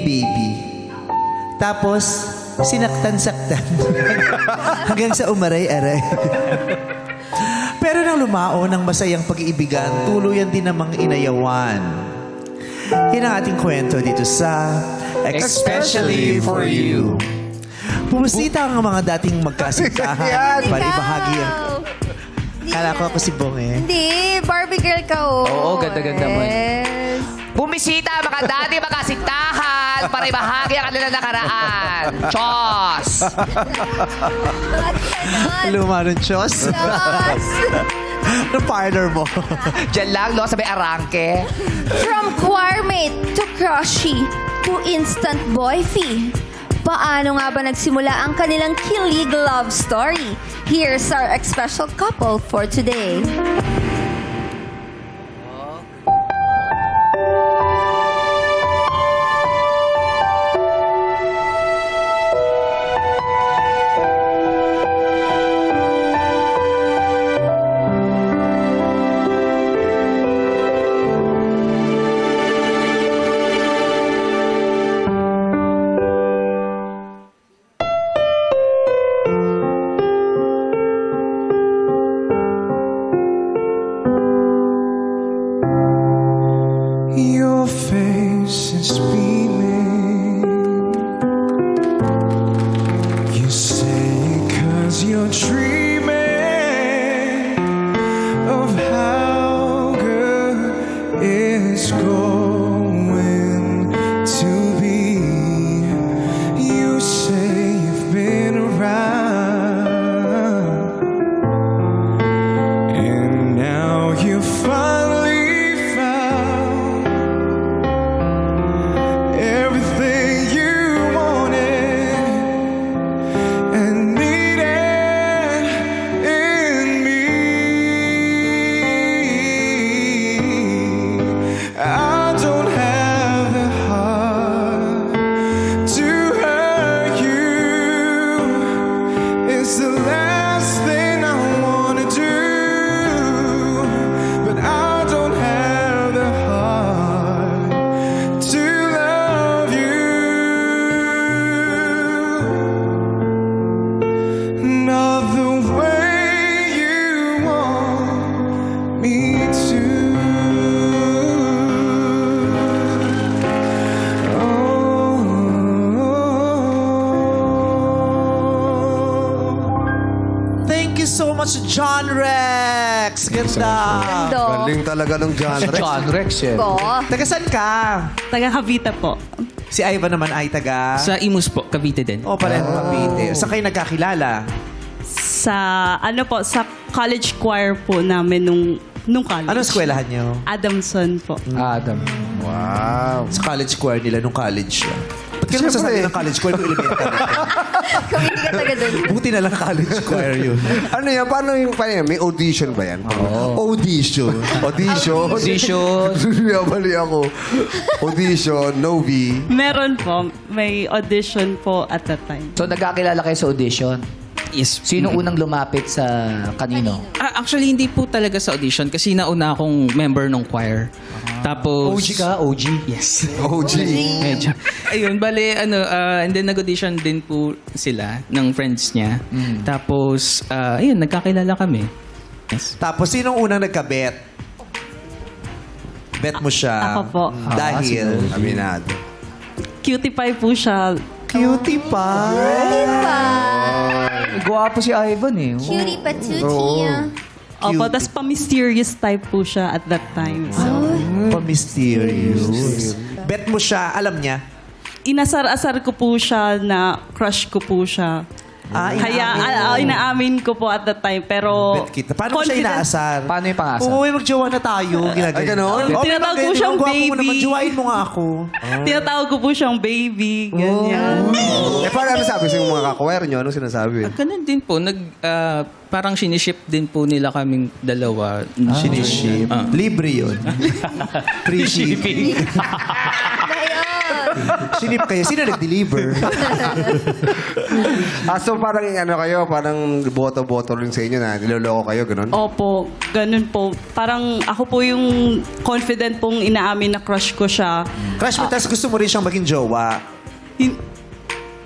baby. Tapos, sinaktan-saktan. Hanggang sa umaray-aray. Pero nang lumao ng masayang pag-iibigan, tuluyan din namang inayawan. Yan ang ating kwento dito sa Especially for You. Pumusita ang mga dating magkasintahan para ibahagi ang... Kala ko ako si Bong eh. Hindi, Barbie girl ka, oh. Oo, ganda-ganda mo. Yes. Bumisita ang mga dati magkasintahan para ibahagi ang kanilang nakaraan. Chos! Luma ng Diyos. Yes. Ang partner mo. Diyan lang, no? Sabay arangke. From choirmate to crushie to instant boyfie. Paano nga ba nagsimula ang kanilang kilig love story? Here's our special couple for today. Your face is beaming. You say 'cause you're dreaming of how good it's going to be. You say you've been around, and now you finally found everything you wanted and needed in me. I don't have the heart to hurt you. It's the last thing I wanna do, but I don't have the heart to love you. Not the way you want me to. Thank you so much, John Rex. Ganda. Ganda. Galing talaga ng genre. John Rex, eh. Ko. Taga saan ka? Taga Cavite po. Si Ivan naman ay taga... Sa Imus po, Cavite din. O, pareho Cavite. Saan kayo nagkakilala? Sa, ano po, sa college choir po namin nung college. Anong eskwelahan niyo? Adamson po. Adam. Wow. Sa college choir nila nung college siya. Ba't ka naman Siyempre. sasabi ng college choir kung elementary? Kung hindi ka taga doon. Buti na lang college choir yun. Ano yan? Paano yung may audition ba yan? Audition. Audition? Audition. Mali ako. Audition, Novi. Meron po, may audition po at that time. So, nagkakilala kayo sa audition. Yes. Sino unang lumapit sa kanino? Actually, hindi po talaga sa audition kasi nauna akong member ng choir. Tapos... OG ka? OG? Yes. OG. Medyo. Ayun, bale, and then nag-audition din po sila ng friends niya. Tapos, ayun, nagkakilala kami. Yes. Tapos, sinong unang nagka-bet? Bet mo siya. Ako po. Dahil... Aminado. Cutie pie po siya. Cutie pa. Diba? Gwapo si Ivan, eh. Cutie patootie. Opo, tas pa-mysterious type po siya at that time. So, Pa-mysterious. Bet mo siya, alam niya. inasar-asar ko po siya na crush ko po siya. Kaya inaamin ko po at that time. Pero Bet kita. Paano mo siya confident- inaasar? Paano yung pang-asar? Oo, magjowa na tayo. Ginagawa. Ay, ganon? Tinatawag ko siyang baby. Jowain mo nga ako. Tinatawag ko po siyang baby. Ganyan. Eh, paano ano sabi sa mga kakwire nyo? Anong sinasabi? Ganun din po. Parang siniship din po nila kaming dalawa. Siniship. Libre yun. Free shipping. Ngayon. Sinip kayo. Sino nag-deliver? So parang kayo, parang boto-boto rin sa inyo na niloloko kayo, ganun? Opo, ganun po. Parang ako po yung confident pong inaamin na crush ko siya. Crush mo, tapos gusto mo rin siyang maging jowa.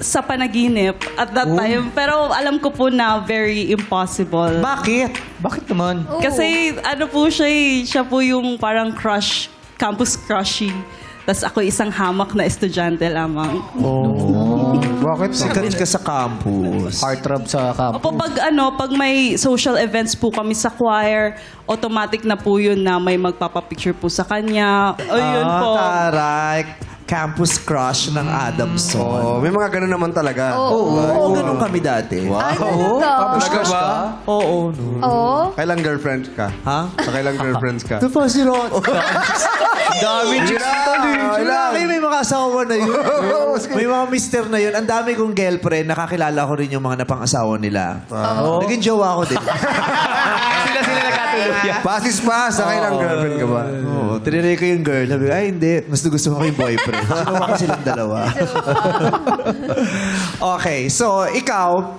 Sa panaginip at that time. Pero alam ko po na very impossible. Bakit? Bakit naman? Kasi ano po siya eh, siya po yung parang crush, campus crushy. Tapos ako isang hamak na estudyante lamang. Bakit? Sikat ka sa campus. Heartthrob sa campus. Opo, pag may social events po kami sa choir, automatic na po yun na may magpapapicture po sa kanya. Ayun po. Taray. Campus crush ng Adamson. Oh, may mga ganun naman talaga. Oo, ganun kami dati. Ano to? Talaga ba? Oo, no. Oo. Kailang girlfriend ka? Ha? Kailang girlfriends ka? Ito pa si Ron. Dami chicks Laki, may mga asawa na yun. May mga mister na yun. Ang dami kong girlfriend. Nakakilala ko rin yung mga napang-asawa nila. Naging jowa ko din. Sila nagkatuluyan. Basis pa sa kailang girlfriend ka ba? Oo, tinanay ko yung girl. Sabi ko, ay hindi. Mas gusto ko yung boyfriend. Sinuwa ko silang dalawa. Okay, so ikaw,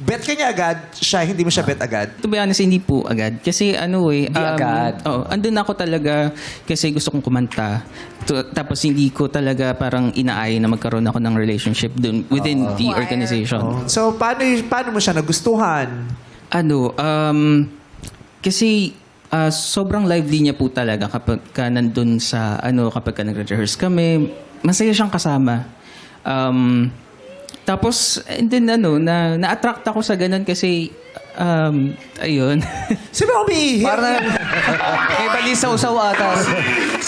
bet ka niya agad. Siya, hindi mo siya bet agad. To be honest, hindi po agad. Kasi Hindi agad. Andun ako talaga kasi gusto kong kumanta. Tapos hindi ko talaga parang inaay na magkaroon ako ng relationship dun within the organization. So, paano mo siya nagustuhan? Kasi sobrang lively niya po talaga kapag ka nandun sa, kapag ka nagre-rehearse kami, masaya siyang kasama. Tapos, and then na-attract ako sa ganun kasi, ayun. Sino umiihi? Parang may bali sa usaw ata.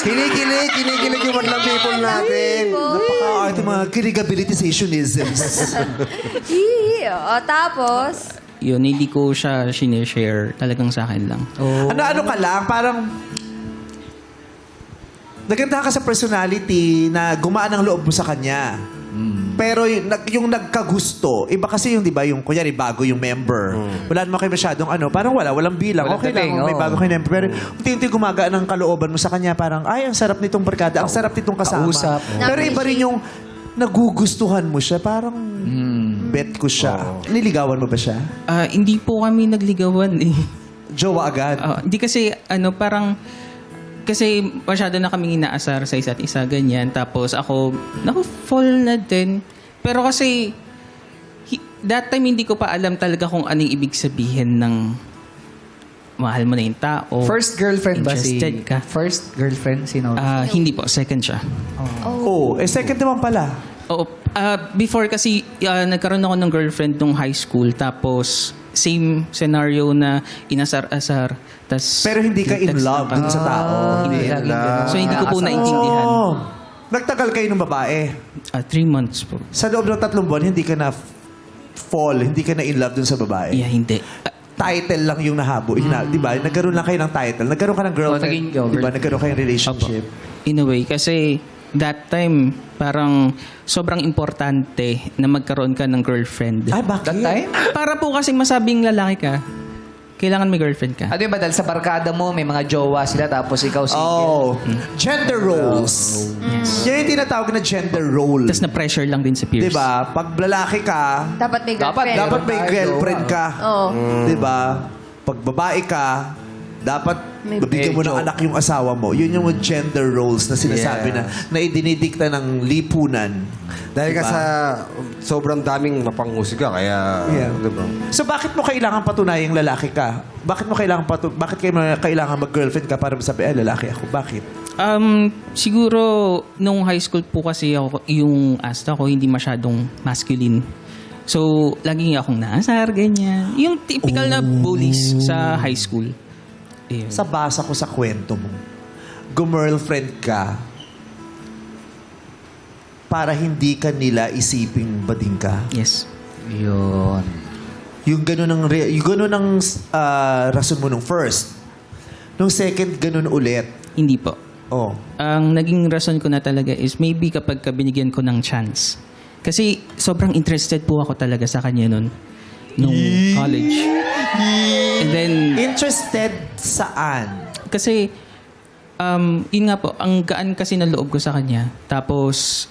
Kinikilig yung madlang people natin. Napaka-arte mga kirigabilitizationisms. O, tapos? Yun, hindi ko siya sinishare. Talagang sa akin lang. Ano ka lang, parang naganda ka sa personality na gumaan ang loob mo sa kanya. Pero yung nagkagusto, iba kasi yung, di ba, yung kunyari bago yung member. Wala naman kayo masyadong parang walang bilang. Walang Okay lang, dating, may oo. bago kayo member. Pero unti-unti gumagaan ang kalooban mo sa kanya, parang, ay, ang sarap nitong barkada, ang sarap nitong kasama. Kausap. Pero iba rin yung nagugustuhan mo siya, parang bet ko siya. Niligawan mo ba siya? Hindi po kami nagligawan eh. Jowa agad? Hindi kasi, parang, kasi masyado na kaming inaasar sa isa't isa, ganyan. Tapos ako, fall na din. Pero kasi, that time hindi ko pa alam talaga kung anong ibig sabihin ng mahal mo na yung tao. First girlfriend ba si... Interested ka? First girlfriend, sino? Hindi po, second siya. Second naman pala. Oo. Before kasi, nagkaroon ako ng girlfriend nung high school. Tapos, same scenario na inasar-asar. Pero hindi ka in love dun sa tao. Hindi. laging ganun. So, hindi ko po naintindihan. Nagtagal kayo ng babae. 3 months po. Sa loob ng 3 buwan, hindi ka na fall, hindi ka na in love dun sa babae. Yeah, hindi. Title lang yung nahabo. Di ba? Nagkaroon lang kayo ng title. Nagkaroon ka ng girlfriend. naging girlfriend. Di ba? Nagkaroon kayo ng relationship. In a way, kasi that time, parang sobrang importante na magkaroon ka ng girlfriend. Ay, bakit? That time? Para po kasi masabing lalaki ka, kailangan may girlfriend ka. Ano yun ba? Dahil sa barkada mo, may mga jowa sila, tapos ikaw single. Gender roles. Yan yung tinatawag na gender role. Tapos na-pressure lang din sa peers. Di ba? Pag lalaki ka, Dapat may girlfriend. dapat may girlfriend ka. Oo. Di ba? Pag babae ka, dapat May babigyan mo ng anak yung asawa mo. Yun yung gender roles na sinasabi na idinidikta ng lipunan. Dahil ka Diba? sa sobrang daming mapanghusga, kaya... Yeah. Diba? So bakit mo kailangan patunayang lalaki ka? Bakit mo kailangan mag-girlfriend ka para masabi, lalaki ako? Bakit? Siguro, nung high school po kasi ako, yung asta ko, hindi masyadong masculine. So, lagi akong naasar, ganyan. Yung typical na bullies sa high school. Ayun. Sa basa ko sa kwento mo, gumirlfriend ka para hindi ka nila isiping bading ka. Yes. Yun. Yung gano'n ang rason mo nung first. Nung second, gano'n ulit. Hindi po. Oh. Ang naging rason ko na talaga is maybe kapag binigyan ko ng chance. Kasi sobrang interested po ako talaga sa kanya nung college. And then, Interested saan? kasi Yun nga po, ang gaan kasi ng loob ko sa kanya. Tapos,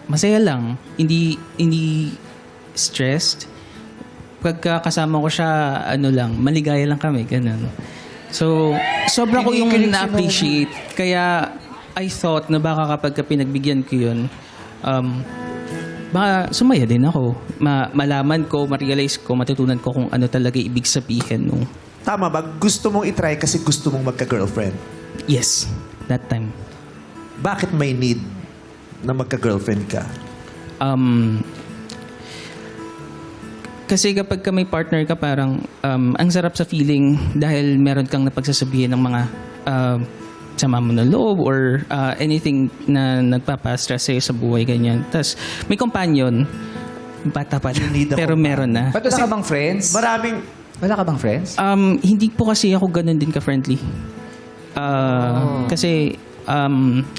masaya lang. Hindi stressed. Pagka kasama ko siya, maligaya lang kami, ganun. So, sobra ko yung na-appreciate. Kaya, I thought na baka kapag pinagbigyan ko yun, baka sumaya din ako. Malaman ko, ma-realize ko, matutunan ko kung ano talaga ibig sabihin nung... Tama ba? Gusto mong itry kasi gusto mong magka-girlfriend. Yes, that time. Bakit may need na magka-girlfriend ka? Kasi kapag ka may partner ka, parang ang sarap sa feeling dahil meron kang napagsasabihin ng mga sama mo ng loob or anything na nagpapastress sa'yo sa buhay, ganyan. Tapos may companion, bata pa You need a pero meron na. Ba't wala ka bang friends? Wala ka bang friends? Hindi po kasi ako ganun din ka-friendly. Kasi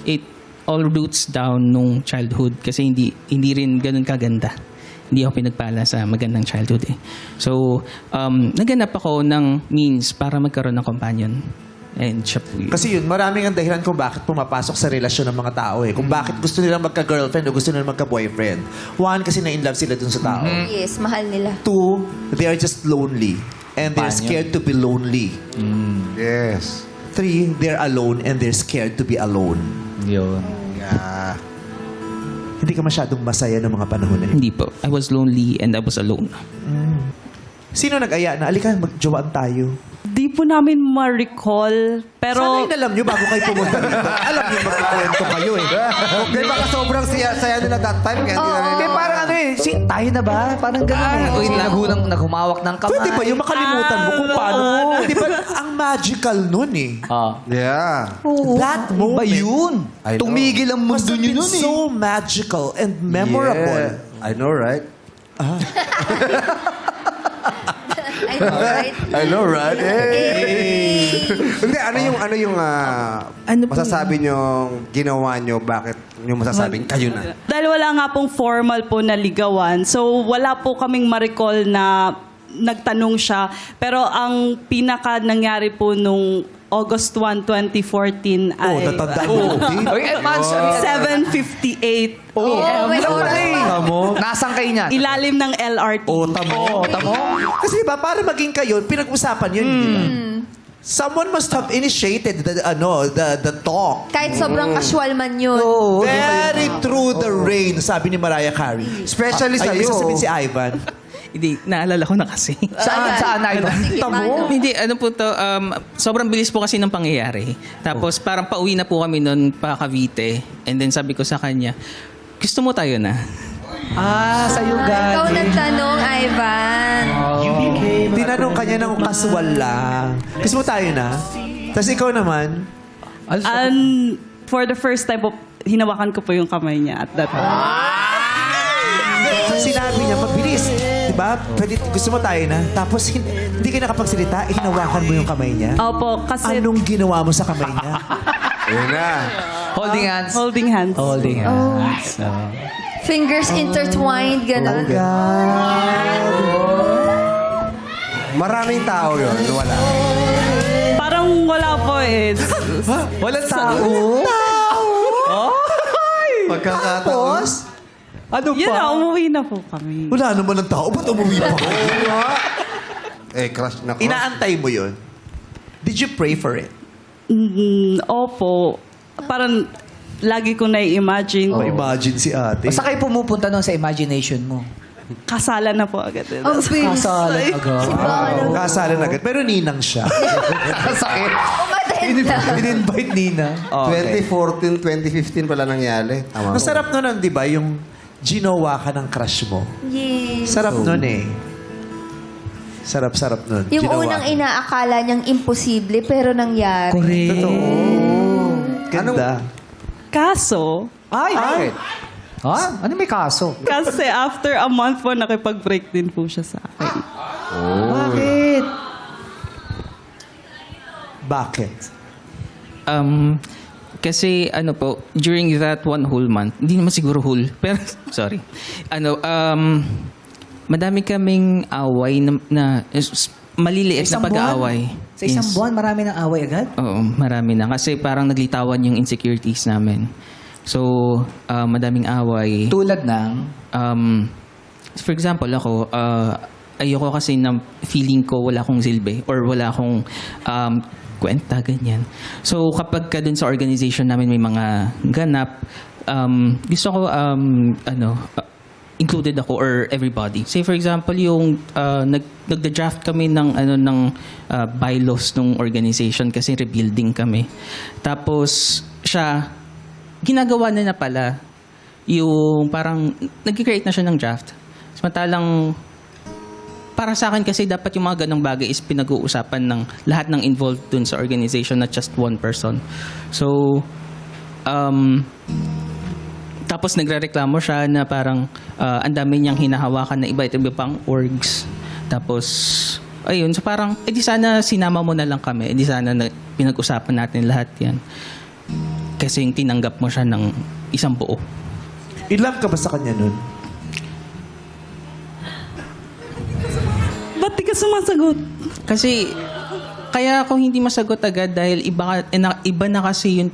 it all roots down nung childhood kasi hindi rin ganun kaganda. Hindi ako pinagpala sa magandang childhood eh. So, naganap ako ng means para magkaroon ng companion. And siya po yun. Kasi yun, maraming ang dahilan kung bakit pumapasok sa relasyon ng mga tao eh. Kung bakit gusto nilang magka-girlfriend o gusto nilang magka-boyfriend. One, kasi na-inlove sila dun sa tao. Yes, mahal nila. Two, they are just lonely. And they're scared to be lonely. Yes. Three, they're alone and they're scared to be alone. Yun. Yeah. Hindi ka masyadong masaya ng mga panahon na yun. Hindi po. I was lonely and I was alone. Sino nag-aya na, alika, mag-jowaan tayo? Di po namin ma-recall, pero... Sana yun alam nyo bago kayo pumunta dito. Alam nyo magkikwento kayo eh. Okay, baka sobrang saya nila that time. Kaya hindi na rin. Eh, parang tayo na ba? Parang gano'n. Uy, naghumawak ng kamay. Pwede ba yung makalimutan mo kung paano? Di ba, ang magical nun eh. Yeah. That moment. Ba yun? I know. Tumigil ang Must mundo have nyo been nun eh. so magical and memorable. Yeah. I know, right? I know, right? I know, right? Hey! Hindi, ano yung masasabi nyo, ginawa nyo, bakit nyo masasabing kayo na? Dahil wala nga pong formal po na ligawan, so wala po kaming ma-recall na nagtanong siya. Pero ang pinaka nangyari po nung August 1, 2014 ay... Oh, natandaan mo. Uy, months. 7:58 Oh, my God. Nasaan kayo niyan? ilalim ng LRT. Tamo. Kasi diba, para maging kayo, pinag-usapan yun, di ba? Someone must have initiated the talk. Kahit sobrang casual man yun. Very through the rain, sabi ni Mariah Carey. Especially Ay, may sa'yo. sasabihin si Ivan. Hindi, naalala ko na kasi. Saan na ito? Sige, paano? Hindi, po to, sobrang bilis po kasi ng pangyayari. Tapos parang pauwi na po kami noon pa Cavite. And then sabi ko sa kanya, gusto mo tayo na? Sa'yo Ikaw galing. nagtanong, Ivan. Tinanong kanya ng casual lang. Gusto mo tayo na? Tapos ikaw naman, And for the first time po, hinawakan ko po yung kamay niya at that time. sinabi niya, mabilis. Diba? Pwede, gusto mo tayo na? Tapos hindi ka nakapagsalita, hinawakan mo yung kamay niya. Opo, kasi Anong ginawa mo sa kamay niya? Ayun na. Holding hands. holding hands. Holding hands. Fingers intertwined, gano'n. Maraming tao yun. Wala. Parang wala po eh. Walang tao. Pagkakataon. Ano Yun na, umuwi na po kami. Wala naman ng tao. Ba't umuwi pa? Crush na crush. Inaantay mo yun? Did you pray for it? Opo. Parang lagi ko na-imagine. Imagine si ate. Basta kayo pumupunta nun sa imagination mo. Kasalan na po agad. Ang bilis. Kasalan agad. Kasalan agad. Pero ninang siya. Sakit. Umatenda. In-invite Nina. 2014, 2015 pala nangyari. Tama. Masarap nun, di ba? Yung ginawa ka ng crush mo. Yes. Sarap nun eh. Sarap-sarap nun. Yung Ginawa unang ka. inaakala niyang imposible, pero nangyari. Correct. Totoo. Ganda. Kaso, Ay, bakit? Ha? Ano may kaso? kasi after a month po, nakipag-break din po siya sa akin. Bakit? Bakit? Kasi during that one whole month, hindi naman siguro whole, pero sorry. Madami kaming away na maliliit Isang na pag-aaway. Sa isang Yes. buwan, marami ng away agad? Oo, marami na. Kasi parang naglitawan yung insecurities namin. So, madaming away. Tulad ng... For example, ako, ayoko kasi na feeling ko wala akong silbi or wala akong kwenta, ganyan. So, kapag ka dun sa organization namin may mga ganap, gusto ko, included ako or everybody. Say for example, yung nagda-draft kami ng bylaws ng organization kasi rebuilding kami. Tapos, siya, ginagawa na pala yung parang nag-create na siya ng draft. Samantalang para sa akin kasi dapat yung mga ganong bagay is pinag-uusapan ng lahat ng involved dun sa organization, not just one person. So, tapos nagrereklamo siya na parang ang dami niyang hinahawakan na iba pang orgs. Tapos, ayun, so parang, di sana sinama mo na lang kami. Di sana na pinag-usapan natin lahat yan. Kasi yung tinanggap mo siya ng isang buo. In love ka ba sa kanya nun? Ba't di ka sumasagot? Kasi, kaya ako hindi masagot agad dahil iba na kasi yung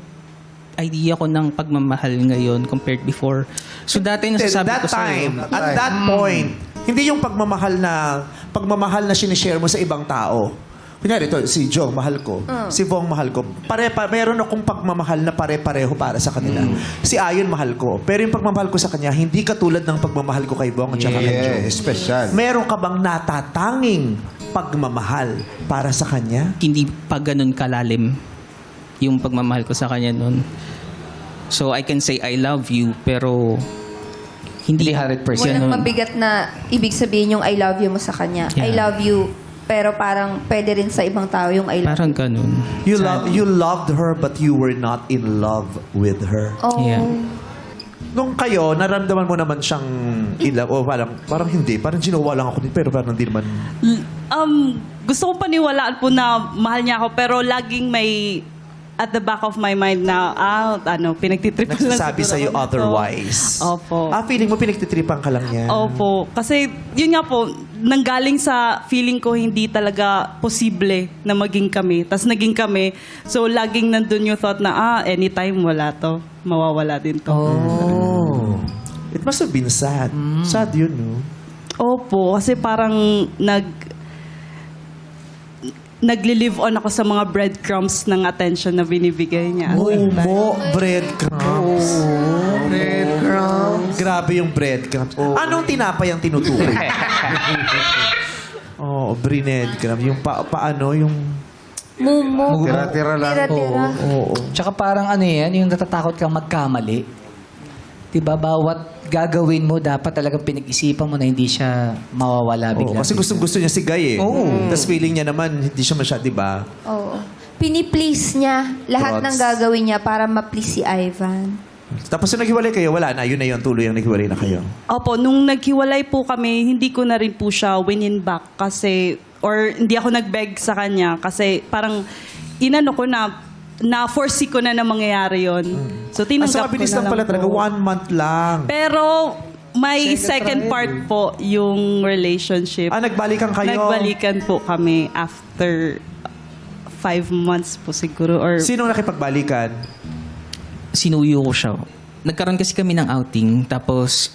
idea ko ng pagmamahal ngayon compared before. So dati nasasabi That ko sa'yo. time, at that point, hindi yung pagmamahal na sinishare mo sa ibang tao. Kunyari, ito, si Joe, mahal ko. Si Vong, mahal ko. Meron akong pagmamahal na pare-pareho para sa kanila. Si Ayon, mahal ko. Pero yung pagmamahal ko sa kanya, hindi katulad ng pagmamahal ko kay Vong at saka kay Joe. Special. Meron ka bang natatanging pagmamahal para sa kanya? Hindi pa ganun kalalim yung pagmamahal ko sa kanya noon. So I can say I love you, pero hindi 100%. Walang mabigat na ibig sabihin yung I love you mo sa kanya. I Yeah. love you, pero parang pwede rin sa ibang tao yung I love parang ganun. You loved her but you were not in love with her. Oh. Yeah. Nung kayo, naramdaman mo naman siyang ilang, o parang hindi, parang ginawa lang ako din, pero parang hindi naman. Gusto kong paniwalaan po na mahal niya ako, pero laging may at the back of my mind na, pinagtitripan lang Nagsasabi siguro sa'yo ako nito. otherwise. Opo. Feeling mo pinagtitripan ka lang niya. Opo. Kasi, yun nga po, nanggaling sa feeling ko hindi talaga posible na maging kami. Tapos naging kami. So, laging nandun yung thought na, anytime wala to. Mawawala din to. Oh. It must have been sad. Sad yun, no? Opo. Kasi parang nagli-live on ako sa mga breadcrumbs ng attention na binibigay niya. Breadcrumbs. Breadcrumbs. Grabe yung breadcrumbs. Anong tinapay ang tinutukoy? breadcrumbs. Yung paano, yung... Mumo. Tira-tira lang. Tira-tira. Tsaka parang yan, yung natatakot kang magkamali. Diba, bawat gagawin mo, dapat talagang pinag-isipan mo na hindi siya mawawala bigla. Kasi gustong-gusto niya si Guy eh. Tapos feeling niya naman, hindi siya masyado, di ba? Oo. Piniplease niya lahat Trots. ng gagawin niya para ma-please si Ivan. Tapos nung naghiwalay kayo, wala na. Yun na yun, tuloy ang naghiwalay na kayo. Opo, nung naghiwalay po kami, hindi ko na rin po siya winin back kasi, or hindi ako nag-beg sa kanya kasi parang inano ko na-foresee ko na mangyayari yun. So, tinanggap ko mabilis na lang pala po. talaga. 1 month lang. Pero, may second part po yung relationship. Nagbalikan kayo? Nagbalikan po kami after 5 months po siguro. Or Sinong nakipagbalikan? Sinuyo ko siya. Nagkaroon kasi kami ng outing, tapos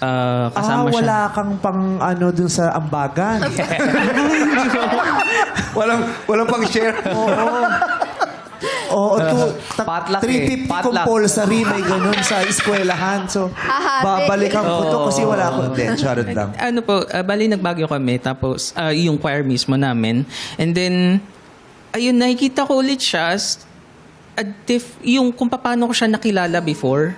kasama siya. Wala kang pang dun sa ambagan. Walang pang-share. Potluck eh. 350 Potluck. compulsory, may ganun sa eskwelahan. So, babalikan ko to kasi wala ako. Hindi, charot lang. Bali nagbagyo kami, tapos yung choir mismo namin. And then, ayun, nakikita ko ulit siya yung kung paano ko siya nakilala before.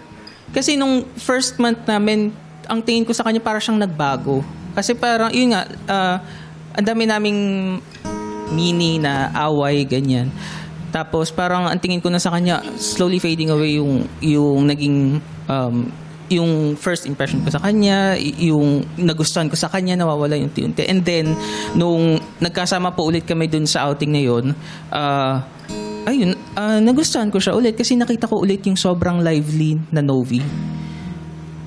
Kasi nung first month namin, ang tingin ko sa kanya para siyang nagbago. Kasi parang, yun nga, ang dami naming mini na away, ganyan. Tapos parang ang tingin ko na sa kanya, slowly fading away yung naging, yung first impression ko sa kanya, yung nagustuhan ko sa kanya, nawawala yung unti-unti. And then, nung nagkasama po ulit kami dun sa outing na yun, nagustuhan ko siya ulit kasi nakita ko ulit yung sobrang lively na Novi.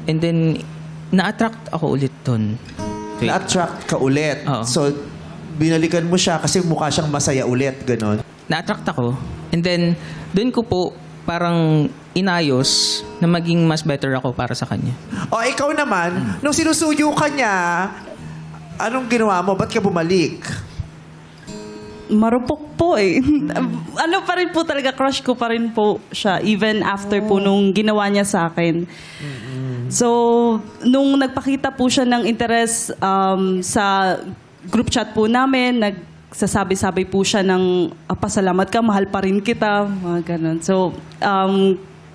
And then, na-attract ako ulit dun. Na-attract ka ulit. Oo. So, binalikan mo siya kasi mukha siyang masaya ulit, ganon. na-attract ako. And then, doon ko po parang inayos na maging mas better ako para sa kanya. O, ikaw naman, nung sinusuyo ka niya, anong ginawa mo? Ba't ka bumalik? Marupok po eh. Ano pa rin po talaga, crush ko pa rin po siya even after po nung ginawa niya sa akin. So, nung nagpakita po siya ng interest sa group chat po namin, nagsasabi-sabi po siya ng pasalamat ka, mahal pa rin kita, mga ganun. So,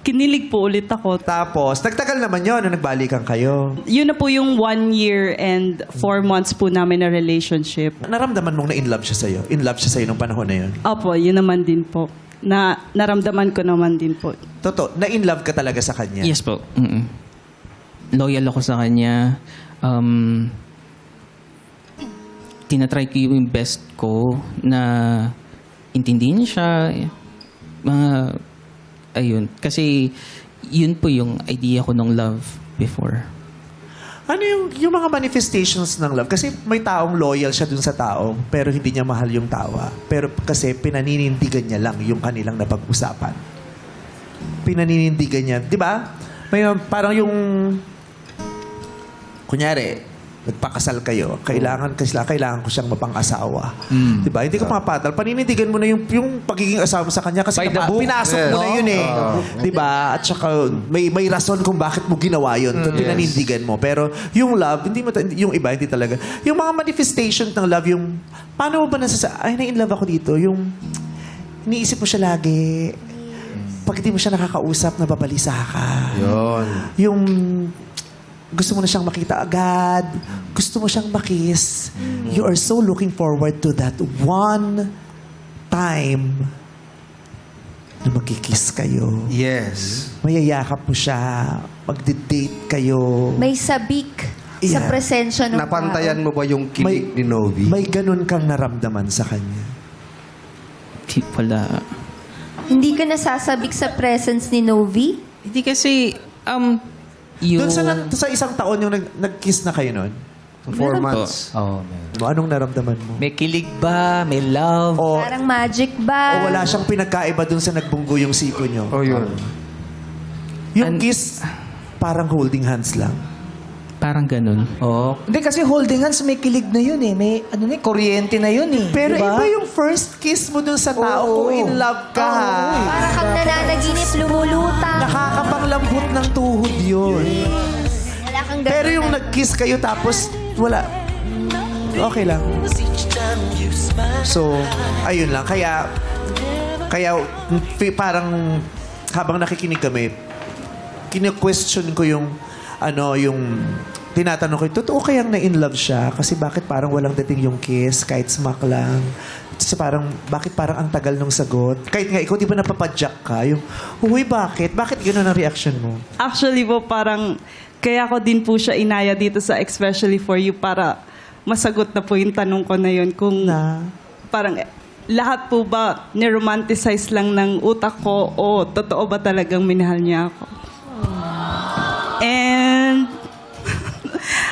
kinilig po ulit ako. Tapos, nagtagal naman yun nung nagbalikan kayo. Yun na po yung 1 year and 4 months po namin na relationship. Naramdaman mong na-in-love siya sa'yo? In-love siya sa'yo nung panahon na yun? Opo, yun naman din po. Naramdaman ko naman din po. Totoo, na-in-love ka talaga sa kanya? Yes po. Loyal ako sa kanya. Tinatry ko yung best ko na intindihin siya. Ayun. Kasi yun po yung idea ko ng love before. Ano yung mga manifestations ng love? Kasi may taong loyal siya dun sa taong pero hindi niya mahal yung tawa. Pero kasi pinaninindigan niya lang yung kanilang napag-usapan. Pinaninindigan niya. Di ba? May parang yung kunyari, nagpakasal kayo, kailangan ko siyang mapang-asawa. Di ba? Hindi ko mapatal. Paninindigan mo na yung pagiging asawa mo sa kanya kasi pinasok mo na yun eh. Di ba? At saka may rason kung bakit mo ginawa yun. Pinanindigan mo. Pero yung love, yung iba, hindi talaga. Yung mga manifestation ng love, yung paano mo ba ay, na-in-love ako dito. Yung iniisip mo siya lagi. Pag hindi mo siya nakakausap, nababalisa ka. Yun. Yung gusto mo na siyang makita agad. Gusto mo siyang makis. You are so looking forward to that one time na magkikiss kayo. Yes. Mayayakap mo siya. Magdi-date kayo. May sabik sa Yeah. presensya ng Napantayan mo ba yung kilig ni Novi? May ganun kang naramdaman sa kanya. Di pala. Hindi ka nasasabik sa presence ni Novi? Hindi kasi, yung... Doon sa isang taon yung nag-kiss na kayo noon? 4 Meron po. months. Oh, man. Anong naramdaman mo? May kilig ba? May love? O Parang magic ba? wala siyang pinagkaiba doon sa nagbunggo yung siko nyo? Oh, yun. Yung kiss, parang holding hands lang. Parang ganun. Oh. Hindi kasi holding hands, may kilig na yun eh. May kuryente na yun eh. Pero Diba? iba yung first kiss mo dun sa tao kung in love ka. ha? Parang kang nananaginip, lumulutang. Nakakapanglambot ng tuhod yun. Wala kang ganun. Pero yung nag-kiss kayo tapos wala. Okay lang. So, ayun lang. Kaya parang habang nakikinig kami, kine-question ko yung tinatanong ko, totoo kayang na-in-love siya? Kasi bakit parang walang dating yung kiss, kahit smack lang? So parang, bakit parang ang tagal ng sagot? Kahit nga ikaw, di ba napapadyak ka? Yung, uy, bakit? Bakit gano'n ang reaction mo? Actually po, parang kaya ko din po siya inaya dito sa Especially For You para masagot na po yung tanong ko na yun. Kung parang lahat po ba niromanticize lang ng utak ko o totoo ba talagang minahal niya ako? And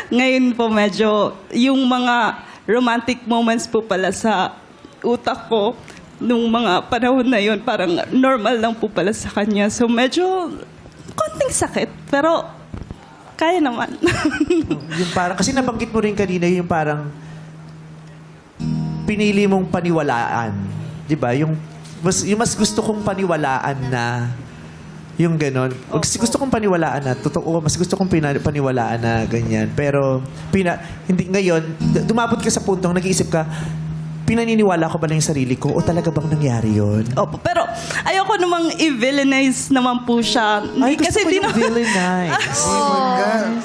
ngayon po medyo yung mga romantic moments po pala sa utak ko nung mga panahon na yun, parang normal lang po pala sa kanya. So medyo konting sakit, pero kaya naman. Yung parang, kasi nabanggit mo rin kanina yung parang pinili mong paniwalaan. Di ba? Yung mas gusto kong paniwalaan na yung ganon. Gusto kong paniwalaan na totoo, mas gusto kong paniwalaan na ganyan. Pero hindi ngayon, dumabot ka sa puntong nag-iisip ka, pinaniniwala ko ba lang yung sarili ko o talaga bang nangyari yun? Opo, pero ayoko namang i-villainize naman po siya. Ay, gusto ko din yung naman- villainize.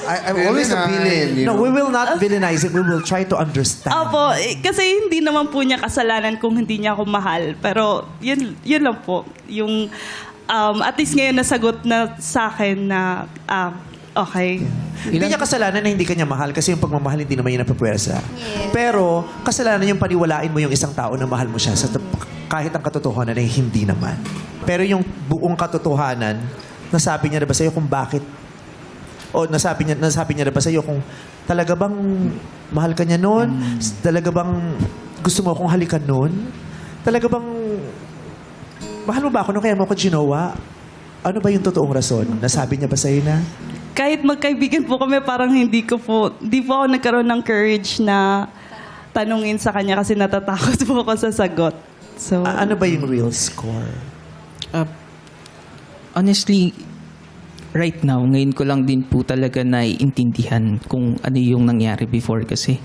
I'm always a villain. You No, know? we will not villainize it. We will try to understand. Opo, kasi hindi naman po niya kasalanan kung hindi niya ako mahal. Pero yun lang po. Yung, at least ngayon nasagot na sa akin na, okay. Hindi niya kasalanan na hindi ka niya mahal kasi yung pagmamahal hindi naman yun napapwersa. Pero kasalanan yung paniwalain mo yung isang tao na mahal mo siya sa kahit ang katotohanan ay hindi naman. Pero yung buong katotohanan, nasabi niya na ba sa'yo kung bakit o nasabi niya na ba sa'yo kung talaga bang mahal ka niya noon? Talaga bang gusto mo akong halikan noon? Talaga bang, mahal mo ba ako nung kaya mo ako ginawa? Ano ba yung totoong rason? Nasabi niya ba sa'yo na? Kahit magkaibigan po kami, parang hindi po ako nagkaroon ng courage na tanungin sa kanya kasi natatakot po ako sa sagot. So, Ano ba yung real score? Honestly, right now, ngayon ko lang din po talaga naiintindihan kung ano yung nangyari before kasi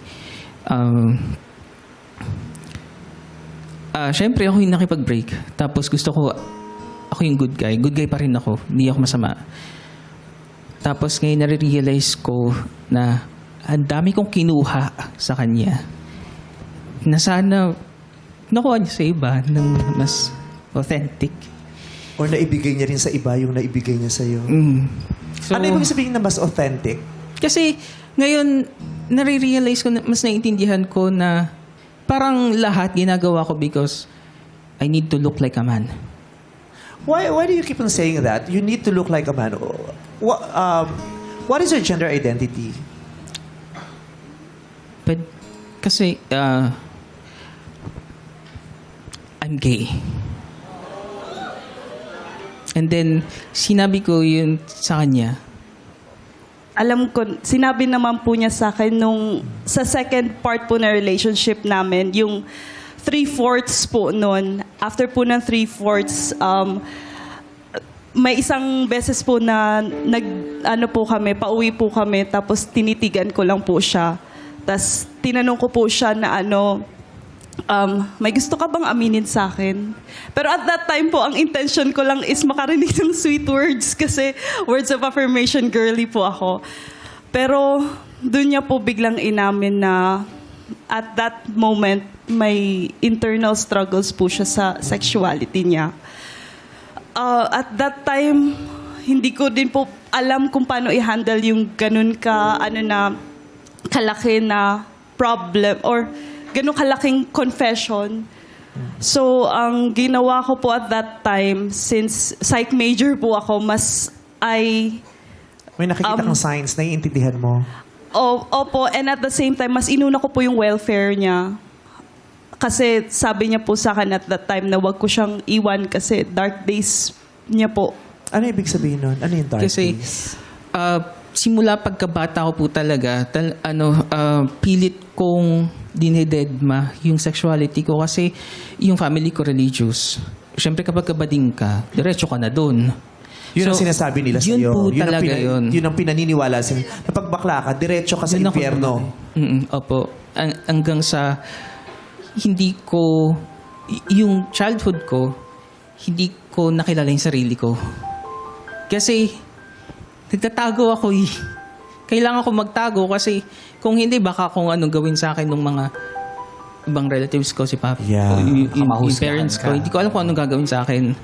syempre ako yung nakipag-break. Tapos gusto ko, ako yung good guy. Good guy pa rin ako. Hindi ako masama. Tapos ngayon nare-realize ko na ang dami kong kinuha sa kanya na sana nakuha niya sa iba ng mas authentic. Or naibigay niya rin sa iba yung naibigay niya sa'yo? So, Ano ibig sabihin na mas authentic? Kasi ngayon, nare-realize ko, mas naiintindihan ko na parang lahat ginagawa ko because I need to look like a man. Why do you keep on saying that? You need to look like a man. What is your gender identity? But kasi I'm gay. And then sinabi ko yun sa kanya. alam ko, sinabi naman po niya sa akin nung sa second part po na relationship namin, yung 3/4 po nun. After po ng 3/4, may isang beses po na pauwi po kami, tapos tinitigan ko lang po siya. Tapos tinanong ko po siya na may gusto ka bang aminin sa akin? Pero at that time po, ang intention ko lang is makarinig ng sweet words kasi words of affirmation girly po ako. Pero doon niya po biglang inamin na at that moment, may internal struggles po siya sa sexuality niya. At that time, hindi ko din po alam kung paano i-handle yung ganun kalaki na problem or ganun kalaking confession. So, ang ginawa ko po at that time, since psych major po ako, May nakikita kang signs, naiintindihan mo? Opo, and at the same time, mas inuna ko po yung welfare niya. Kasi sabi niya po sa akin at that time na wag ko siyang iwan kasi dark days niya po. Ano ibig sabihin nun? Ano yung dark Kasi days? simula pagkabata ko po talaga, pilit kong dinededma yung sexuality ko kasi yung family ko religious. Siyempre kapag kabading ka, diretso ka na dun. Yun ang sinasabi nila sa'yo. Yun po talaga yun. Yun ang pinaniniwala sa'yo. Kapag bakla ka, diretso ka sa Dun ako impyerno. Opo. Hanggang sa hindi ko, yung childhood ko, hindi ko nakilala yung sarili ko. Kasi nagtatago ako eh. Kailangan ko magtago kasi kung hindi, baka kung anong gawin sa akin ng mga ibang relatives ko, si Papa, Yeah. yung parents ko. Hindi ko alam kung anong gagawin sa akin.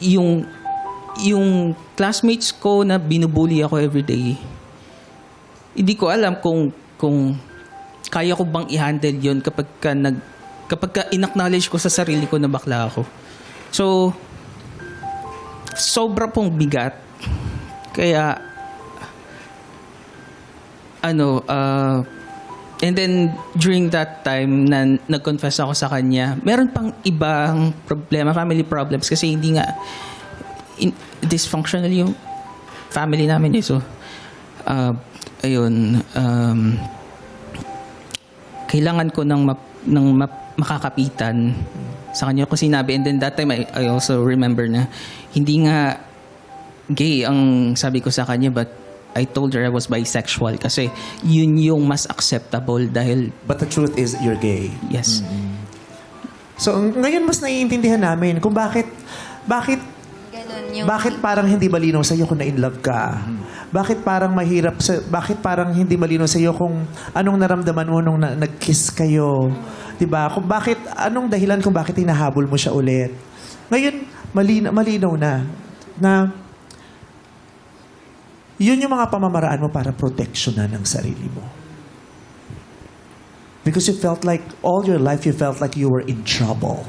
Yung classmates ko na binubuli ako everyday, hindi ko alam kung kaya ko bang i-handle yun kapag in-acknowledge ko sa sarili ko na bakla ako. So, sobra pong bigat. Kaya, and then during that time na nag-confess ako sa kanya, meron pang ibang problema, family problems, kasi hindi nga dysfunctional yung family namin eh. So, kailangan ko ng makakapitan sa kanya ko sinabi. And then that time, I also remember na hindi nga gay ang sabi ko sa kanya, but I told her I was bisexual kasi yun yung mas acceptable dahil... But the truth is, you're gay. Yes. So, ngayon mas naiintindihan namin kung bakit Ganun yung... bakit parang hindi malinaw sa'yo kung na-in love ka? Bakit parang bakit parang hindi malinaw sa'yo kung anong naramdaman mo nung nag-kiss kayo? 'Di ba? Kung bakit, anong dahilan kung bakit hinahabol mo siya ulit? Ngayon, malinaw na yun yung mga pamamaraan mo para proteksyonan ang sarili mo. Because you felt like, all your life, you felt like you were in trouble.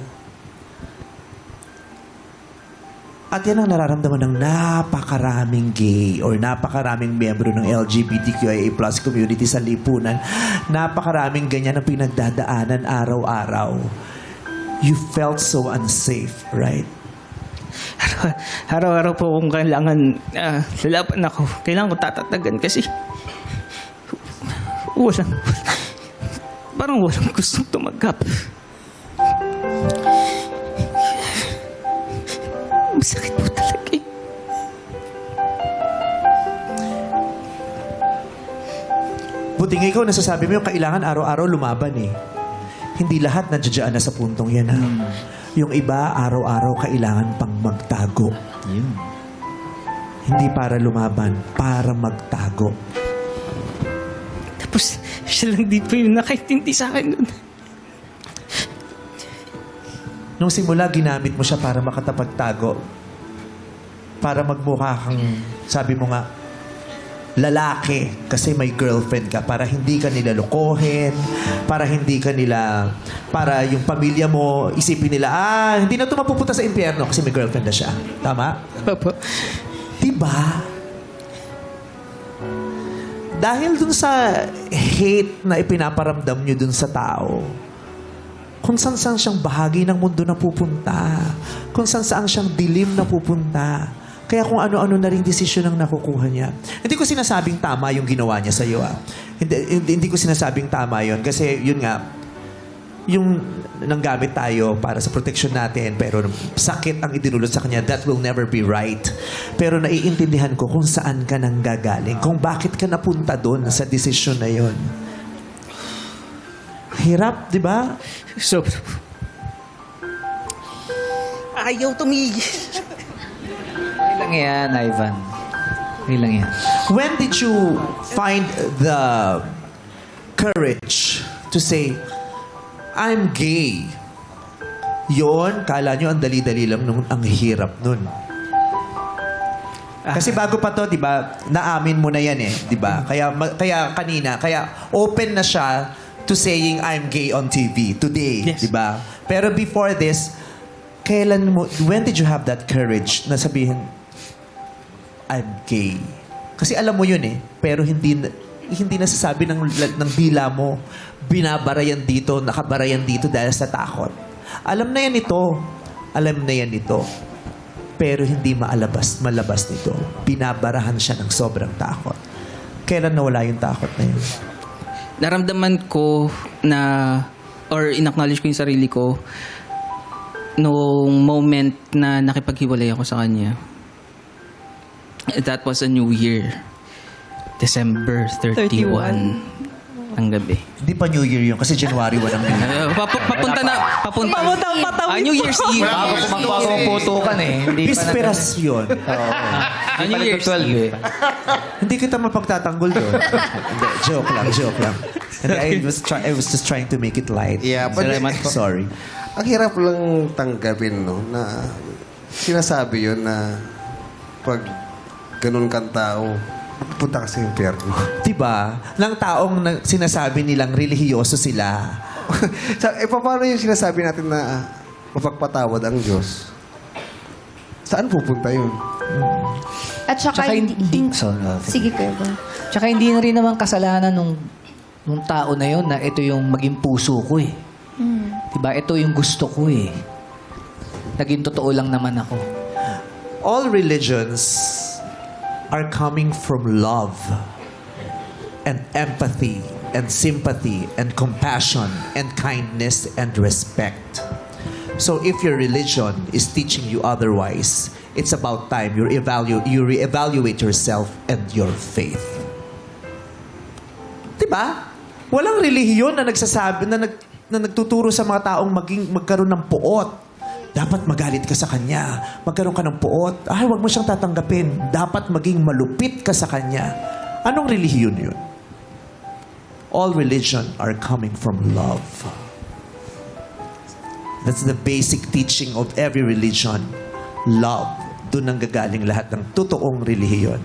At yan ang nararamdaman ng napakaraming gay or napakaraming miyembro ng LGBTQIA+ community sa lipunan. Napakaraming ganyan ang pinagdadaanan araw-araw. you felt so unsafe, right? Araw-araw po kung kailangan lalaban ako. Kailangan ko tatatagan kasi parang walang gustong tumanggap. Masakit po talaga eh. Buti nga ikaw, nasasabi mo yung kailangan araw-araw lumaban eh. Hindi lahat nandiyan na sa puntong yan ha. Yung iba, araw-araw kailangan pang magtago. Hindi para lumaban, para magtago. Tapos siya lang din po yung nakaintindi sa akin nun. Nung simula, ginamit mo siya para makatapagtago. Para magmukha kang, sabi mo nga, lalaki kasi may girlfriend ka. Para hindi ka nila lokohin. Para hindi ka nila, para yung pamilya mo, isipin nila, hindi na ito mapupunta sa impyerno kasi may girlfriend na siya. Tama? Opo. Diba? Dahil dun sa hate na ipinaparamdam nyo dun sa tao, kung saan siyang bahagi ng mundo na pupunta, kung saan siyang dilim na pupunta, kaya kung ano-ano na rin desisyon ang nakukuha niya. Hindi ko sinasabing tama yung ginawa niya sa iyo. Hindi ko sinasabing tama yun. Kasi yun nga, yung nanggamit tayo para sa protection natin, pero sakit ang idinulot sa kanya, that will never be right. Pero naiintindihan ko kung saan ka nang gagaling, kung bakit ka napunta doon sa desisyon na yun. Hirap, di ba? So, ayaw tumigil. Okay lang yan, Ivan. Okay lang yan. When did you find the courage to say, I'm gay? Yon, kala nyo ang dali-dali lang nung ang hirap nun. Kasi bago pa to, di ba, naamin mo na yan eh, di ba? Kaya kanina, kaya open na siya to saying I'm gay on TV today, Yes. di ba? Pero before this, when did you have that courage na sabihin, I'm gay? Kasi alam mo yun eh, pero hindi nasasabi ng dila mo, binabarayan dito, nakabarayan dito dahil sa takot. Alam na yan ito, pero hindi malabas nito. Binabarahan siya ng sobrang takot. Kailan nawala yung takot na yun? Naramdaman ko na, or in-acknowledge ko yung sarili ko noong moment na nakipaghiwalay ako sa kanya. That was a new year. December 31 ang gabi. Hindi pa New Year yun kasi January 1 ang yun. Papunta New Year's Eve. Bago putukan eh. Hindi pa Inspirasyon. New Year's 12 Eve. eh. Hindi kita mapagtatanggol doon. Hindi, joke lang. And I was just trying to make it light. Yeah, but Sorry. ang hirap lang tanggapin, no, na sinasabi yun na pag ganun kang tao, pupunta ka sa impyerno. Diba? Ng taong sinasabi nilang relihiyoso sila. Paano yung sinasabi natin na mapagpatawad ang Diyos? Saan pupunta yun? At saka, Tsaka hindi- Sige, Kuya Bon. Tsaka hindi na rin naman kasalanan nung tao na yun na ito yung maging puso ko eh. Diba? Ito yung gusto ko eh. Naging totoo lang naman ako. All religions are coming from love and empathy and sympathy and compassion and kindness and respect. So if your religion is teaching you otherwise, it's about time you reevaluate yourself and your faith. Diba? Walang relihiyon na nagsasabi, na nagtuturo sa mga taong magkaroon ng puot. Dapat magalit ka sa kanya. Magkaroon ka ng puot. Huwag mo siyang tatanggapin. Dapat maging malupit ka sa kanya. Anong relihiyon yun? All religion are coming from love. That's the basic teaching of every religion. Love. Doon ang gagaling lahat ng totoong relihiyon.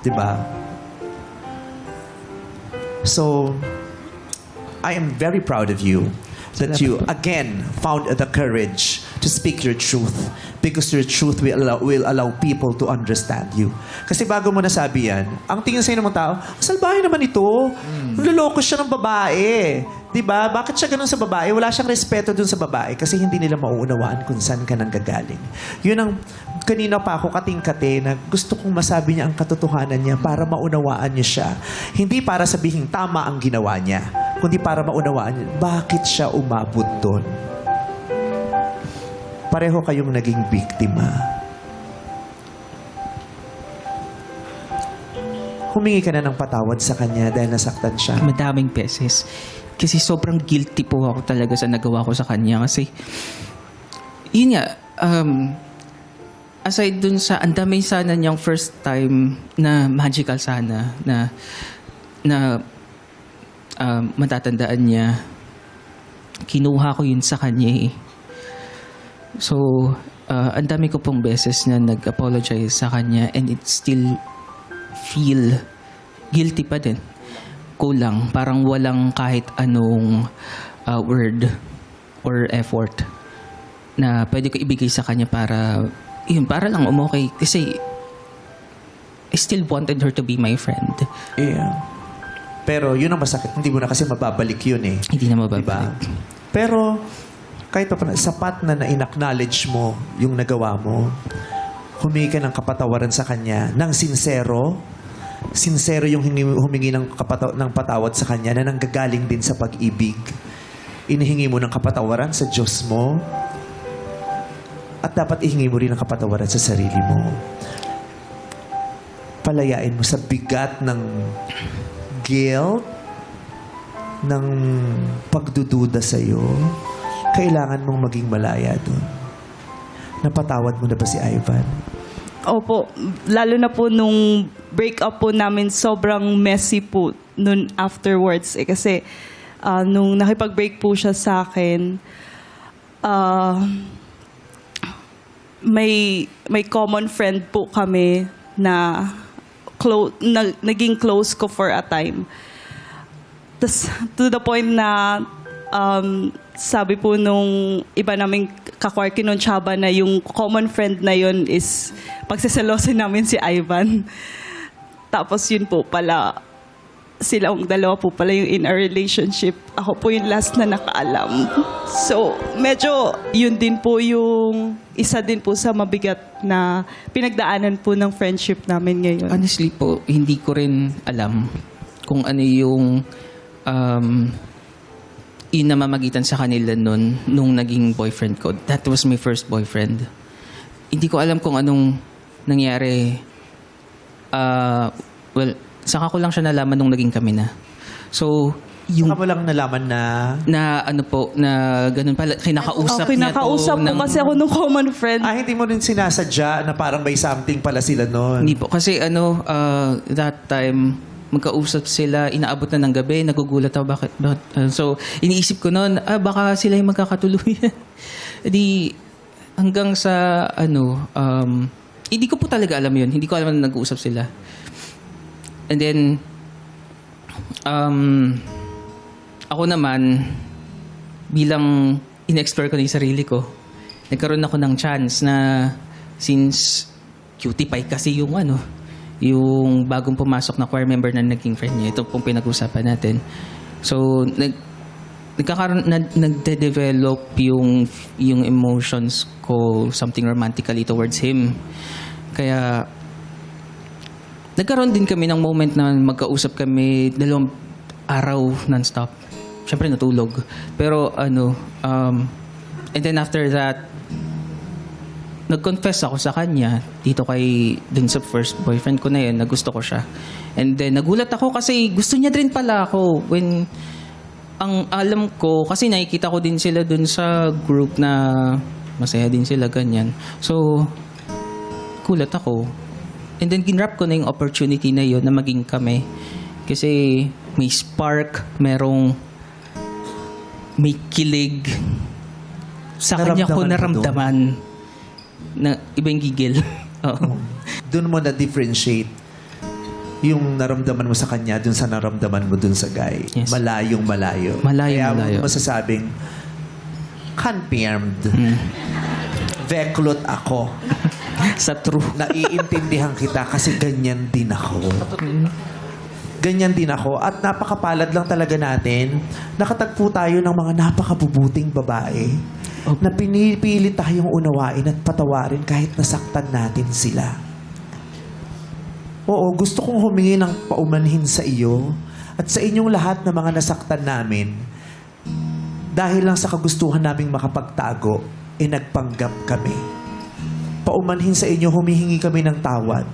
Diba? So, I am very proud of you that you again found the courage to speak your truth because your truth will allow people to understand you. Kasi bago mo nasabi yan, ang tingin sa'yo ng mga tao, salbahe naman ito. Naloloko siya ng babae. Diba? Bakit siya ganun sa babae? Wala siyang respeto dun sa babae kasi hindi nila mauunawaan kung saan ka nang gagaling. Yun ang kanina pa ako kating-kate na gusto kong masabi niya ang katotohanan niya para maunawaan niya siya. Hindi para sabihin tama ang ginawa niya, kundi para maunawaan niya bakit siya umabot doon. Pareho kayong naging biktima. Humingi ka na ng patawad sa kanya dahil nasaktan siya. Madaming beses. Kasi sobrang guilty po ako talaga sa nagawa ko sa kanya. Kasi, yun nga, aside dun sa, ang dami sana niyang first time na magical sana, na matatandaan niya, kinuha ko yun sa kanya eh. So, ang dami ko pong beses na nag-apologize sa kanya and it still feel guilty pa din. Kulang. Parang walang kahit anong word or effort na pwede ko ibigay sa kanya para, yun, para lang umokay. Kasi, I still wanted her to be my friend. Yeah. Pero yun ang masakit. Hindi mo na kasi mababalik yun eh. Hindi na mababalik. Diba? Pero, kahit pa sapat na na-acknowledge mo yung nagawa mo, humingi ka ng kapatawaran sa kanya, ng sincero yung humingi ng patawad sa kanya na nanggagaling din sa pag-ibig. Inihingi mo ng kapatawaran sa Diyos mo at dapat ihingi mo rin ng kapatawaran sa sarili mo. Palayain mo sa bigat ng guilt, ng pagdududa sa'yo. Kailangan mong maging malaya doon. Napatawad mo na ba si Ivan? Opo, lalo na po nung breakup po namin, sobrang messy po nun afterwards. Kasi nung nakipag-break po siya sa akin, may common friend po kami na naging close ko for a time. Tas, to the point na sabi po nung iba naming kakwarki nung Chaba na yung common friend na yun is pagsiselosin namin si Ivan. Tapos yun po pala, silang dalawa po pala yung in a relationship. Ako po yung last na nakaalam. So, medyo yun din po yung isa din po sa mabigat na pinagdaanan po ng friendship namin ngayon. Honestly po, hindi ko rin alam kung ano yung inamamagitan sa kanila nung naging boyfriend ko. That was my first boyfriend. Hindi ko alam kung anong nangyari. Well, saka ko lang siya nalaman nung naging kami na. So, yung Saka mo lang nalaman na ano po, na ganun pala, kinakausap niya to. Kinakausap po kasi ako nung common friend. hindi mo rin sinasadya na parang may something pala sila noon. Hindi po. Kasi that time, magkausap sila, inaabot na ng gabi, nagugulat ako, bakit? So, iniisip ko noon, baka sila yung magkakatuluyan. Di, hanggang sa, hindi ko po talaga alam yun. Hindi ko alam na nag-uusap sila. And then, ako naman, bilang in-explore ko na yung sarili ko, nagkaroon ako ng chance na since cutie pie kasi yung yung bagong pumasok na choir member na naging friend niya. Ito pong pinag-usapan natin. So, nagde-develop yung emotions ko something romantically towards him. Kaya, nagkaroon din kami ng moment na magkausap kami 2 araw non-stop. Siyempre natulog. Pero and then after that, nag-confess ako sa kanya dun sa first boyfriend ko na yun, na gusto ko siya. And then nagulat ako kasi gusto niya din pala ako. When ang alam ko, kasi nakikita ko din sila dun sa group na masaya din sila, ganyan. So, kulat ako. And then ginrap ko na yung opportunity na yun na maging kami. Kasi may spark, may kilig. Sa kanya ko naramdaman na ibang gigil. Oo. Doon mo na-differentiate yung naramdaman mo sa kanya dun sa naramdaman mo dun sa guy. Yes. Malayong-malayo. Malayong-malayo. Kaya mo masasabing, confirmed. Veklot ako. Sa true. Naiintindihan kita kasi ganyan din ako. ganyan din ako. At napakapalad lang talaga natin. Nakatagpo tayo ng mga napakabubuting babae na pinipili tayong unawain at patawarin kahit nasaktan natin sila. Oo, gusto kong humingi ng paumanhin sa iyo at sa inyong lahat na mga nasaktan namin. Dahil lang sa kagustuhan naming makapagtago, nagpanggap kami. Paumanhin sa inyo, humihingi kami ng tawad.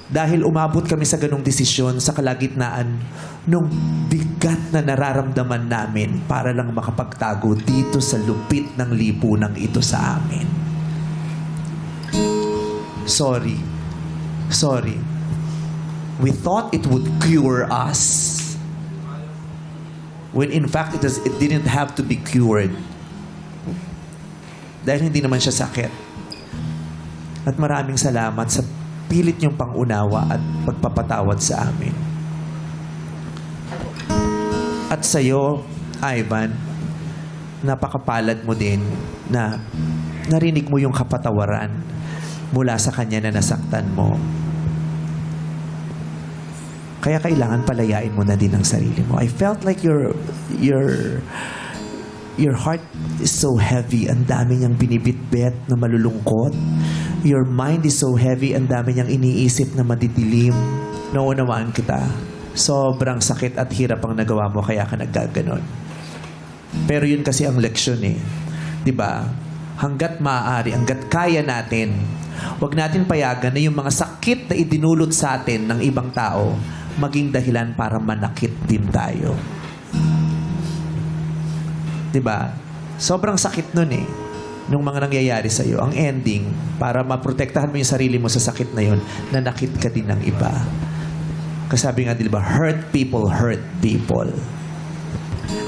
Dahil umabot kami sa ganong desisyon sa kalagitnaan nung bigat na nararamdaman namin para lang makapagtago dito sa lupit ng lipunang ito sa amin. Sorry. We thought it would cure us. When in fact, it didn't have to be cured. Dahil hindi naman siya sakit. At maraming salamat sa pilit niyong pangunawa at pagpapatawad sa amin. At sa'yo, Ivan, napakapalad mo din na narinig mo yung kapatawaran mula sa kanya na nasaktan mo. Kaya kailangan palayain mo na din ang sarili mo. I felt like your heart is so heavy. Ang dami niyang binibitbit na malulungkot. Your mind is so heavy. Ang dami niyang iniisip na madidilim. Naunawaan kita. Sobrang sakit at hirap ang nagawa mo kaya ka naggaganon. Pero yun kasi ang leksyon eh. 'Di ba? Hanggat maaari, hanggat kaya natin, huwag natin payagan na yung mga sakit na idinulot sa atin ng ibang tao maging dahilan para manakit din tayo. 'Di ba? Sobrang sakit nun eh. Nung mga nangyayari sa'yo. Ang ending, para maprotektahan mo yung sarili mo sa sakit na yun, nanakit ka din ng iba. Kasi sabi nga, di ba, hurt people.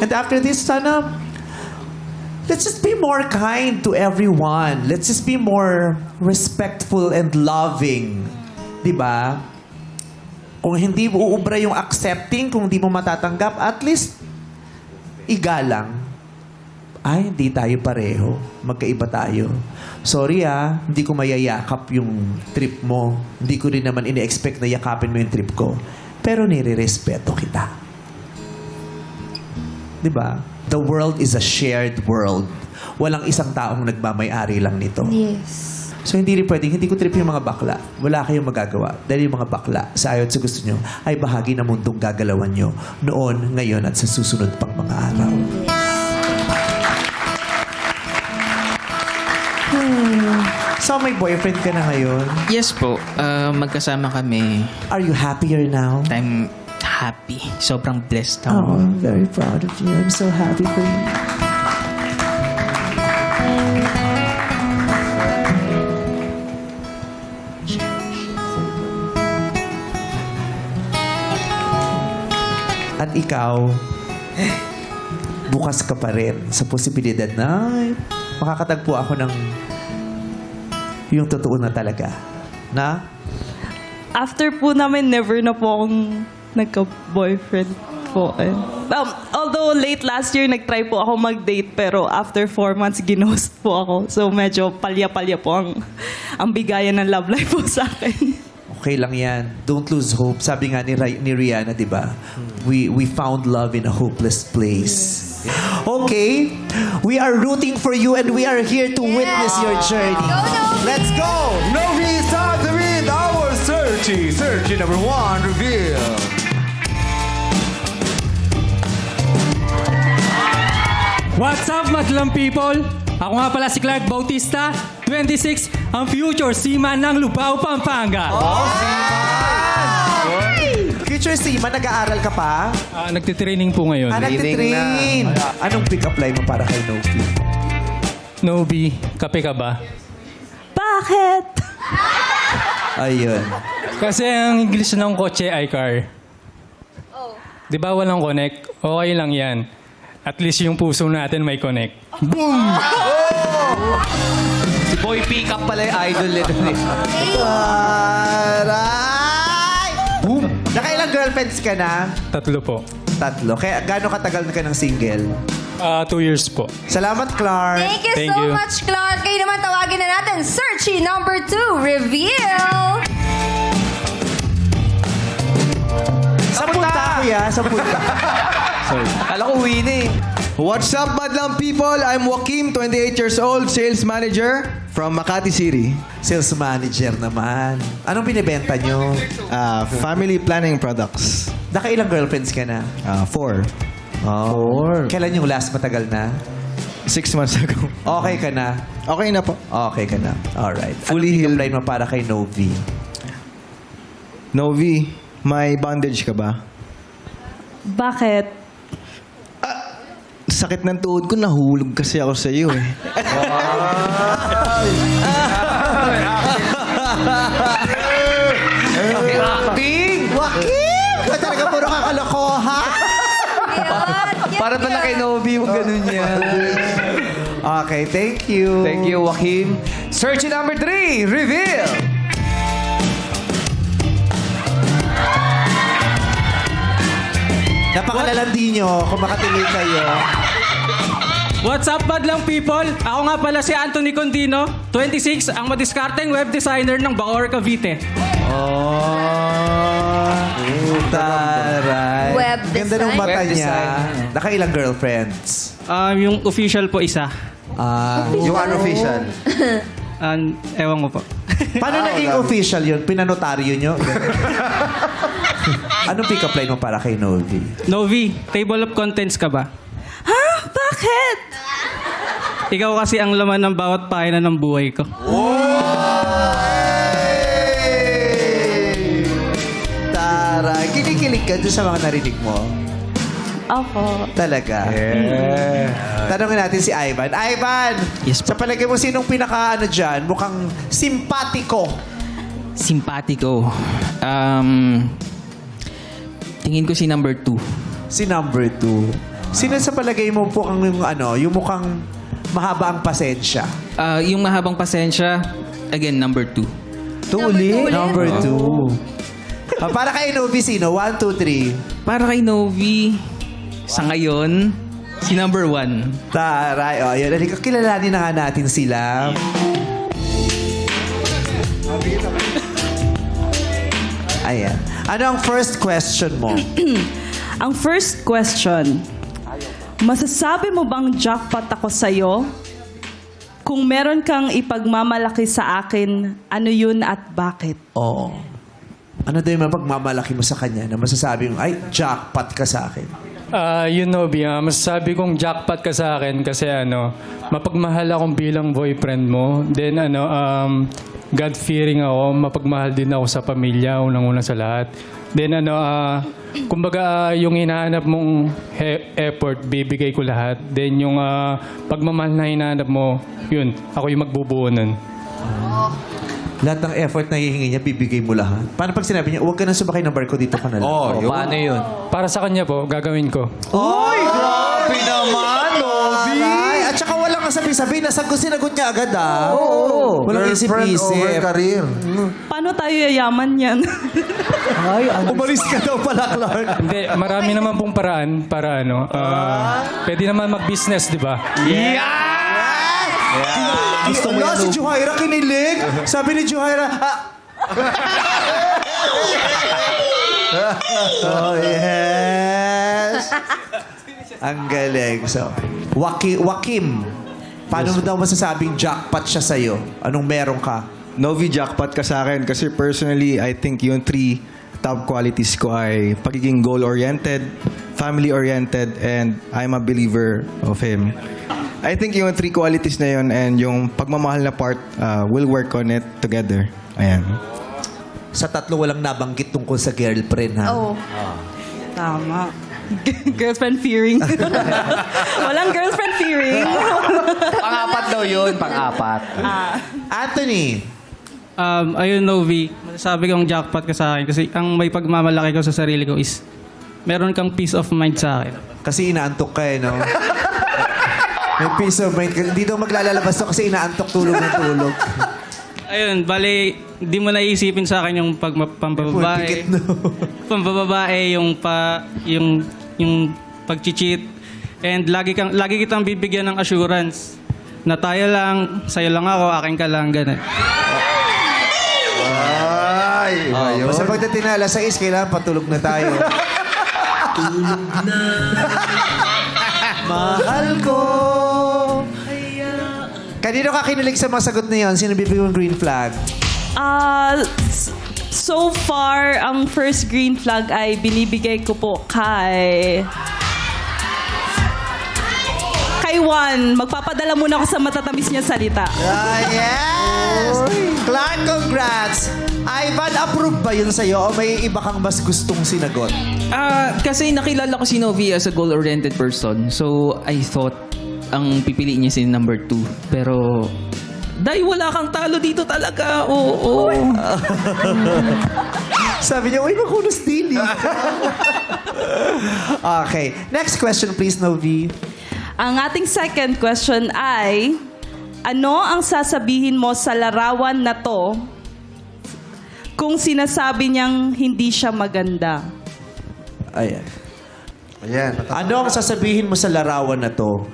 And after this, sana, let's just be more kind to everyone. Let's just be more respectful and loving. Di ba? Kung hindi uubra yung accepting, kung hindi mo matatanggap, at least, igalang. Ay, hindi tayo pareho. Magkaiba tayo. Sorry hindi ko mayayakap yung trip mo. Hindi ko rin naman ini-expect na yakapin mo yung trip ko. Pero nire-respeto kita. Diba? The world is a shared world. Walang isang taong nagmamay-ari lang nito. Yes. So hindi rin pwedeng, hindi ko trip yung mga bakla. Wala kayong magagawa. Dahil yung mga bakla, sa ayaw at sa gusto nyo, ay bahagi ng mundong gagalawan nyo noon, ngayon, at sa susunod pang mga araw. So, may boyfriend ka na ngayon? Yes po. Magkasama kami. Are you happier now? I'm happy. Sobrang blessed Oh, ako. I'm very proud of you. I'm so happy for you. At ikaw, bukas ka pa rin sa posibilidad na ay, makakatagpo ako ng yung totoo na talaga. Na? After po namin, never na po akong nagka-boyfriend po. Although late last year, nag-try po ako mag-date, pero after 4 months, ginost po ako. So medyo palya-palya po ang bigayan ng love life po sa akin. Okay lang yan. Don't lose hope. Sabi nga ni Rihanna, di ba? We found love in a hopeless place. Okay. We are rooting for you and we are here to witness your journey. Let's go! Novi starts with our Searchy number 1 reveal. What's up, Madlang people? Ako nga pala si Clark Bautista, 26, ang future seaman ng Lubao, Pampanga. Future Seaman, nag-aaral ka pa? Nagtitraining po ngayon. Nagtitrain. Anong pick-up line mo para kay Novi? Nobi, kape ka ba? Bakit? Ayun. Kasi ang English ng kotse ay car. Di ba walang connect? Okay lang yan. At least yung puso natin may connect. Si Boy Pickup pala yung idol nito. Aray! Boom! Nakailang girlfriends ka na? 3 po. 3. Kaya gaano katagal na ka ng single? 2 years po. Salamat, Clark. Thank you Thank so you. much, Clark. Kayo naman tawagin na natin. Searchy number 2, reveal! Sa punta, kuya. Sa punta. Kala ko Winnie. What's up, madlang people? I'm Joaquim, 28 years old, sales manager from Makati City. Sales manager naman. Anong binibenta nyo? Family planning products. Nakailang girlfriends ka na? 4. Oh. Kailan yung last matagal na? 6 months ago. Okay ka na? Okay na po. Okay ka na. Alright. Fully Anong healed. pick-up line mo para kay Novi? Novi, may bandage ka ba? Bakit? Sakit ng tuhod ko, nahulog kasi ako sa iyo eh. Acting! Joaquin! Ka talaga puro kakalokohan! Para ba na kay Novi yung ganun niya? Okay, thank you. Thank you, Joaquin. Search number 3, reveal! Napakalalandi nyo kung makatingin kayo. What's up, madlang people? Ako nga pala si Anthony Condino, 26, ang madiskarteng web designer ng Bacoor, Cavite. Taray. Web Ganda ng design. mata Web niya. design. Nakailang girlfriends? Yung official po isa. Yung unofficial. Ewan ko po. Paano naging official yun? Pinanotaryo nyo? Anong pick-up line mo para kay Novi? Novi, table of contents ka ba? Ha? Bakit? Ikaw kasi ang laman ng bawat pahina ng buhay ko. Taray. Kinikilig ka dun sa mga narinig mo? Ako. Talaga? Tanongin natin si Ivan. Ivan! Yes, Sa palagay mo, sinong pinaka dyan? Mukhang simpatiko. Simpatiko. Tingin ko si number 2. Si number 2. Sino sa palagay mo po yung mukhang mahaba ang pasensya? Yung mahabang pasensya, again, number 2. Number 2. Para kay Novi, sino? 1, 2, 3. Para kay Novi, sa ngayon, si number 1. Taray. O, yun. Halika, kilalanin na nga natin sila. Ayan. Ano ang first question mo? Ang first question, masasabi mo bang jackpot ako sa'yo? Kung meron kang ipagmamalaki sa akin, ano yun at bakit? Oo. Ano daw yung mapagmamalaki mo sa kanya na masasabi mo, ay, jackpot ka sa akin? Novi, masasabi kong jackpot ka sa akin kasi mapagmahal akong bilang boyfriend mo. Then God-fearing ako, mapagmahal din ako sa pamilya, unang-una sa lahat. Then kumbaga yung hinahanap mong effort, bibigay ko lahat. Then yung pagmamahal na hinahanap mo, yun, ako yung magbubuo nun. Lahat ng effort na hihingi niya, bibigay mo lahat. Paano pag sinabi niya, huwag ka nang sumakay ng barko dito ka na lang? Paano yun? Para sa kanya po, gagawin ko. Oy, grabe naman, Novi! At saka walang kasabi-sabi, sinagot niya agad, Oo. Walang Girlfriend over isip-isip. career. Paano tayo yayaman yan? Umalis ka daw pala, Clark. Hindi, marami naman pong paraan para pwede naman mag-business, di ba? Gusto mo si Juhaira kinilig. Sabi ni Juhaira, oh, yes. Ang galing. So, Joaquim, paano mo daw masasabing jackpot siya sa'yo? Anong meron ka? Novi, jackpot ka sa akin kasi personally, I think yung 3 top qualities ko ay pagiging goal-oriented, family-oriented, and I'm a believer of him. I think yung 3 qualities na yun and yung pagmamahal na part, we'll work on it together. Ayan. Sa 3 walang nabanggit tungkol sa girlfriend, ha? Oh. Tama. Girlfriend fearing. Walang girlfriend fearing. Pang-apat daw yun, pang-apat. Anthony, Ayun, Novi, masasabi kong jackpot ka sa akin kasi ang may pagmamalaki ko sa sarili ko is meron kang peace of mind sa akin. kasi inaantok ka no? May peace of mind ka. Hindi daw maglalabas to kasi inaantok tulog ng tulog. Ayun, bali, di mo naisipin sa akin yung pambababae. Pikit, no? Pambababae, yung pag-cheat. And lagi kitang bibigyan ng assurance na tayo lang, sa'yo lang ako, akin ka lang, gano'n. Ay, Basta pagdating na alas 6, kailangan patulog na tayo. Mahal ko. Kanino ka kinilig sa mga sagot na yun? Sino bibigyan ng green flag? So far, ang first green flag ay binibigay ko po kay Juan. Magpapadala muna ako sa matatamis niya salita. Yes! Clark, congrats! Ivan, approve ba yun sa'yo o may iba kang mas gustong sinagot? Kasi nakilala ko si Novi as a goal-oriented person. So, I thought ang pipiliin niya si number 2. Pero, dahil wala kang talo dito talaga. Oo. Sabi niya, uy, makunos dili. Okay. Next question, please, Novi. Ang ating second question ay, ano ang sasabihin mo sa larawan na to kung sinasabi niyang hindi siya maganda? Ayan. Ayan. Ano ang sasabihin mo sa larawan na to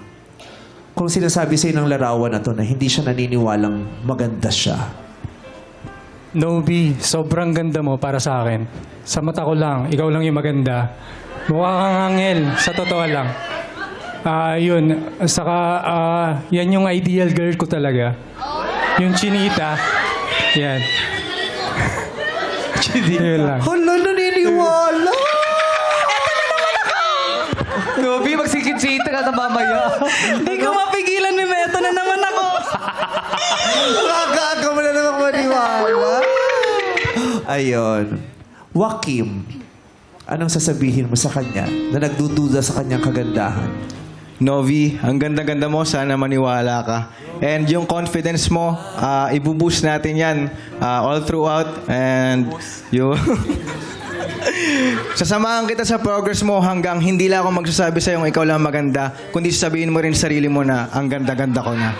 kung sinasabi sa'yo ng larawan na to na hindi siya naniniwalang maganda siya? Novi, sobrang ganda mo para sa akin. Sa mata ko lang, ikaw lang yung maganda. Mukha kang angel, sa totoo lang. Yun. Saka, yan yung ideal girl ko talaga. Yung chinita. Yan. Yun lang. Hala, naniniwala! Novi, magsikitsita ka na mamaya. Hindi ko mapigilan, Mimeto na naman ako. Nakakaaga mo na naman maniwala. Ayun. Joaquim, anong sasabihin mo sa kanya na nagdududa sa kanyang kagandahan? Novi, ang ganda-ganda mo, sana maniwala ka. And yung confidence mo, ibuboost natin yan all throughout. And you... Sasamahan kita sa progress mo hanggang hindi lang ako magsasabi sa iyong ikaw lang maganda, kundi sasabihin mo rin sa sarili mo na ang ganda-ganda ko na.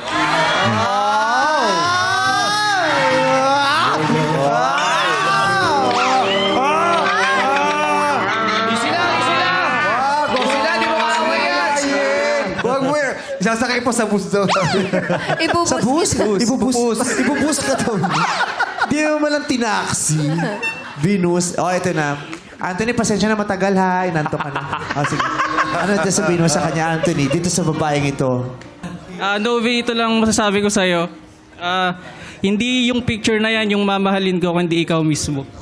Easy lang, di mo kaaway yan. Huwag mo yun. Sasakay po sa bus daw. Sa bus? Ibubus ka daw. Di mo malang tinaksi. Venus. Oh, ito na. Anthony, pasensya na matagal ha. Inanto ka na. Oh, sige. Ano ito sabihin mo sa kanya, Anthony? Dito sa babaeng ito. Novi, ito lang masasabi ko sa'yo. Hindi yung picture na yan yung mamahalin ko, kundi ikaw mismo. Ang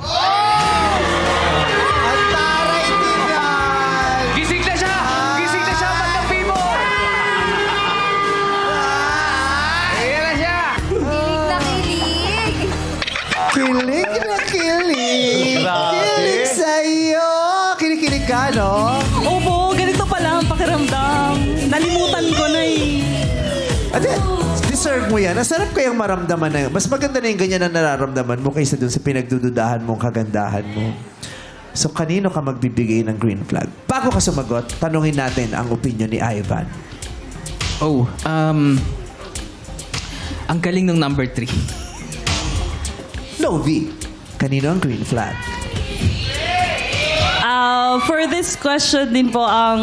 taray tingnan! Gising na siya! Gising na siya! Pagkapi mo! Ayan na siya! Kilig na kilig. Kilig na kilig. Kilig sa'yo. Kinikilig ka, no? Opo, ganito pala ang pakiramdam. Nalimutan ko na Ate, deserve mo yan. Nasarap kayang maramdaman na yun. Mas maganda na yung ganyan na nararamdaman mo kaysa dun sa pinagdududahan mong kagandahan mo. So, kanino ka magbibigay ng green flag? Bago ka sumagot, tanungin natin ang opinion ni Ivan. Ang galing ng number 3. Novi, kanino ang green flag? For this question din po, ang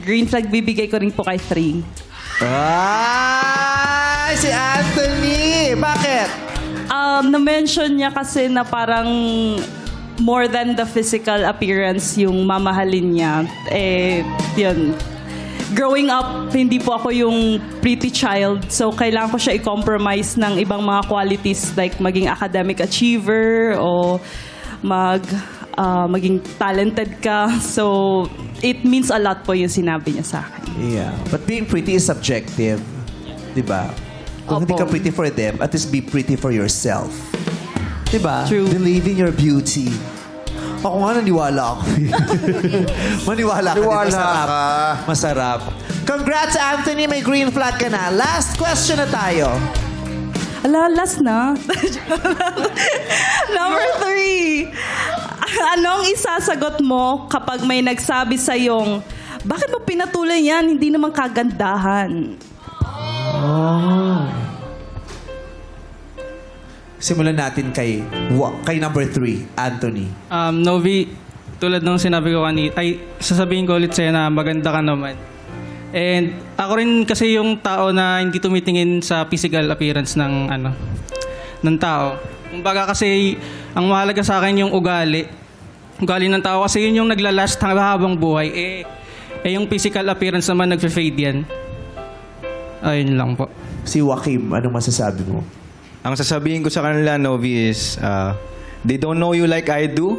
green flag bibigay ko rin po kay 3. Ah, si Anthony! Bakit? Na-mention niya kasi na parang more than the physical appearance yung mamahalin niya. Yun. Growing up, hindi po ako yung pretty child. So, kailangan ko siya i-compromise ng ibang mga qualities like maging academic achiever o maging talented ka. So, it means a lot po yung sinabi niya sa akin. Yeah. But being pretty is subjective. Diba? Kung hindi ka pretty for them, at least be pretty for yourself. Diba? True. Believe in your beauty. Ako nga, naniwala ako. Maniwala ka. Maniwala Masarap. ka. Masarap. Congrats, Anthony. May green flag ka na. Last question na tayo. Ala, last na. Number 3. Anong isasagot mo kapag may nagsabi sa yung, bakit mo pinatuloy yan? Hindi naman kagandahan. Simulan natin kay number 3, Anthony. Novi, tulad ng sinabi ko kanina, sasabihin ko ulit sa'yo na maganda ka naman. And ako rin kasi yung tao na hindi tumitingin sa physical appearance ng tao. Kumbaga kasi ang mahalaga sa akin yung ugali. ugali ng tao kasi yun yung naglalast habang buhay. Yung physical appearance naman nagfe-fade yan. Ayun lang po. Si Joaquim, anong masasabi mo? Ang sasabihin ko sa kanila, Novi, is they don't know you like I do.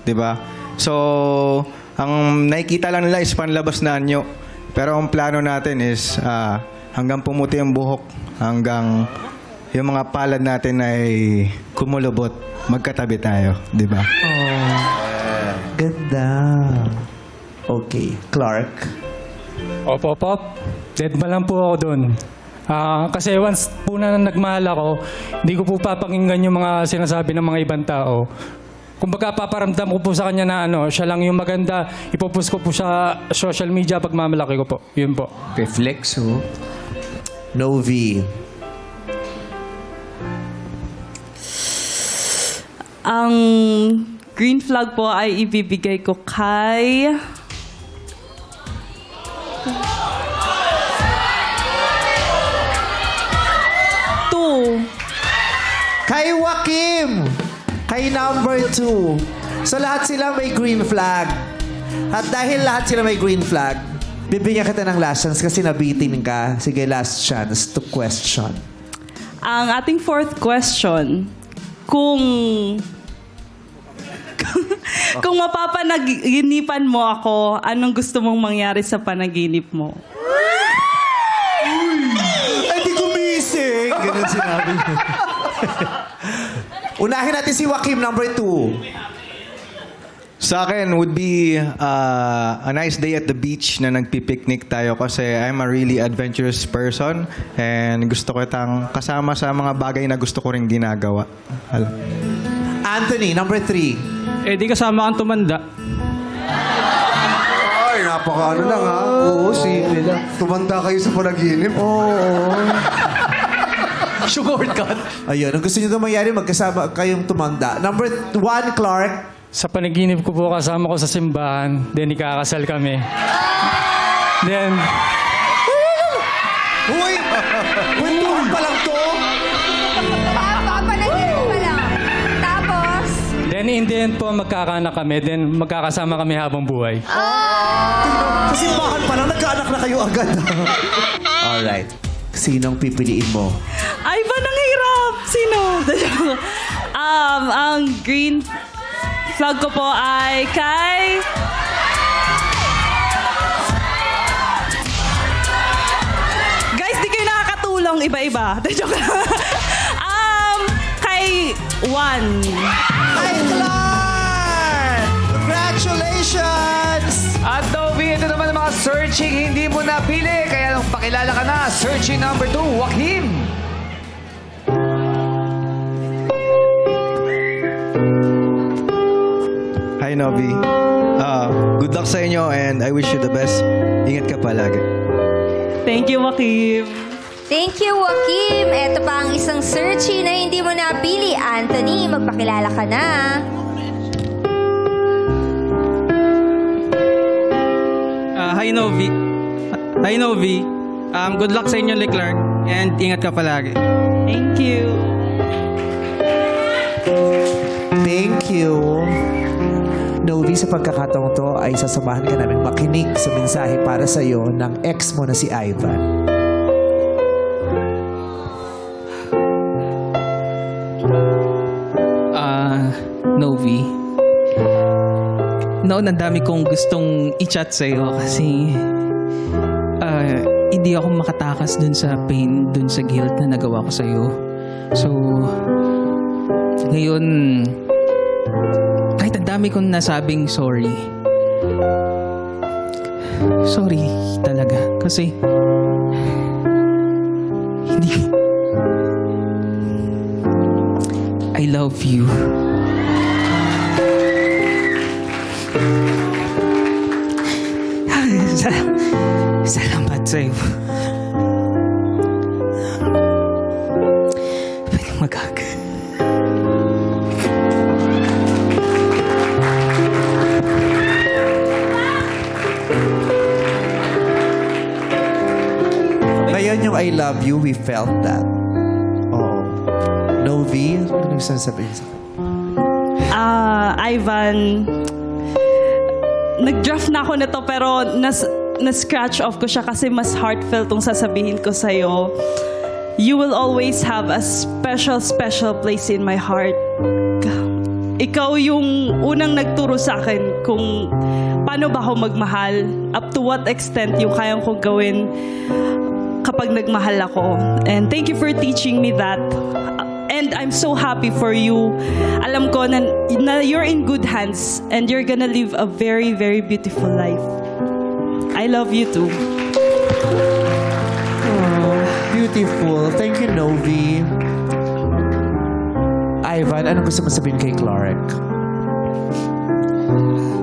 Diba? So, ang nakikita lang nila is panlabas na anyo. Pero ang plano natin is hanggang pumuti ang buhok, hanggang yung mga palad natin ay kumulubot, magkatabi tayo. Diba? Ganda. Okay. Clark? Opo. Dead ba lang po ako doon. Kasi once po na nagmahal ako, hindi ko po papakinggan yung mga sinasabi ng mga ibang tao. Kumbaga paparamdam ko po sa kanya na siya lang yung maganda. Ipopost ko po sa social media pag mamalaki ko po. Yun po. Reflex, oh. Novi. Ang green flag po ay ibibigay ko kay... Kay Joaquim! Kay number 2. So lahat sila may green flag. At dahil lahat sila may green flag, bibigyan kita ng last chance kasi nabitin ka. Sige, last chance to question. Ang ating fourth question, kung mapapanaginipan mo ako, anong gusto mong mangyari sa panaginip mo? Ay, di gumising! Ganun sinabi niya. Unahin natin si Joaquim, number 2. Sa akin would be a nice day at the beach na nagpipiknik tayo kasi I'm a really adventurous person and gusto ko itang kasama sa mga bagay na gusto ko rin ginagawa. Anthony, number 3. Di kasama kang tumanda. Ay, napaka lang ha. Oo, tumanda kayo sa panaginip. Shortcut. Ayun, ang gusto niyo daw mangyari, magkasama kayong tumanda. Number 1, Clark. Sa panaginip ko po kasama ko sa simbahan, then ikakasal kami. Then, Uy! Kwentuhan pa lang to? Papanaginip pa lang. Tapos, then in the end po magkakaanak kami, then magkakasama kami habang buhay. Sa simbahan pa lang, nagkaanak na kayo agad. Alright. Sinong pipiliin mo? Ay, ba nang hirap? Sino? Ang green flag ko po ay kay... Guys, di kayo nakakatulong iba-iba. Joke lang. Kay Juan. Hi, Clark! Congratulations! At Novi, ito naman ang mga searching hindi mo napili. Kaya nung pakilala ka na, searching number 2, Joaquim. Hi, Novi. Good luck sa inyo and I wish you the best. Ingat ka palagi. Thank you, Joaquim. thank you, Joaquim. Ito pa ang isang searchy na hindi mo napili. Anthony, magpakilala ka na. Hi, Novi. Hi, Novi. Good luck sa inyo, Leclerc. And ingat ka palagi. Thank you. Thank you. Novi, sa pagkakataong to ay sasamahan ka namin makinig sa mensahe para sa iyo ng ex mo na si Ivan. Novi. Noon, ang dami kong gustong i-chat sa'yo kasi hindi ako makatakas dun sa pain, dun sa guilt na nagawa ko sa'yo. So, ngayon, kahit ang dami kong nasabing sorry. Sorry talaga. Kasi, hindi... I love you. Salamat sa'yo. Pwede mag-hug. Ngayon yung I love you, we felt that. Oo. Novi, ano yung sasabihin sa Ivan, nag-draft na ako nito pero na-scratch off ko siya kasi mas heartfelt tong sasabihin ko sa'yo. You will always have a special, special place in my heart. Ikaw yung unang nagturo sa akin kung paano ba ako magmahal, up to what extent yung kayang kong gawin kapag nagmahal ako. And thank you for teaching me that. And I'm so happy for you. Alam ko na you're in good hands and you're gonna live a very, very beautiful life. I love you too. Beautiful. Thank you, Novi. Ivan, anong gusto mo sabihin kay Clark?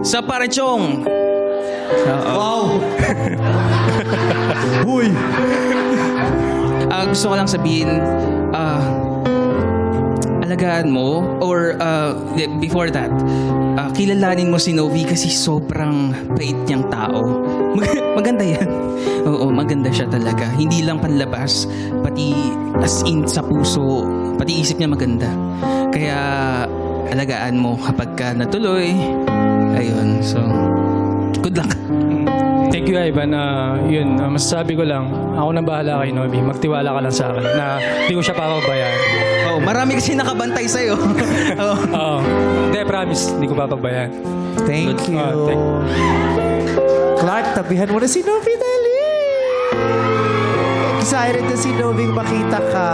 Sa Parechong! Wow! Huy! Gusto ko lang sabihin, alagaan mo, or before that, kilalanin mo si Novi kasi sobrang bait niyang tao. Maganda yan. Oo, maganda siya talaga. Hindi lang panlabas, pati as in sa puso, pati isip niya maganda. Kaya alagaan mo kapag ka natuloy. Ayun, so good luck. Thank you, Ivan. Yun, masasabi ko lang, ako na bahala kay Novi. Magtiwala ka lang sa akin na hindi ko siya papabayaan. Oh, marami kasi nakabantay sa'yo. Oo. Oo. Hindi, promise, hindi ko papabayaan. Thank you. Thank you. Clark, tabihan mo na si Novi, dali! Excited na si Novi makita ka.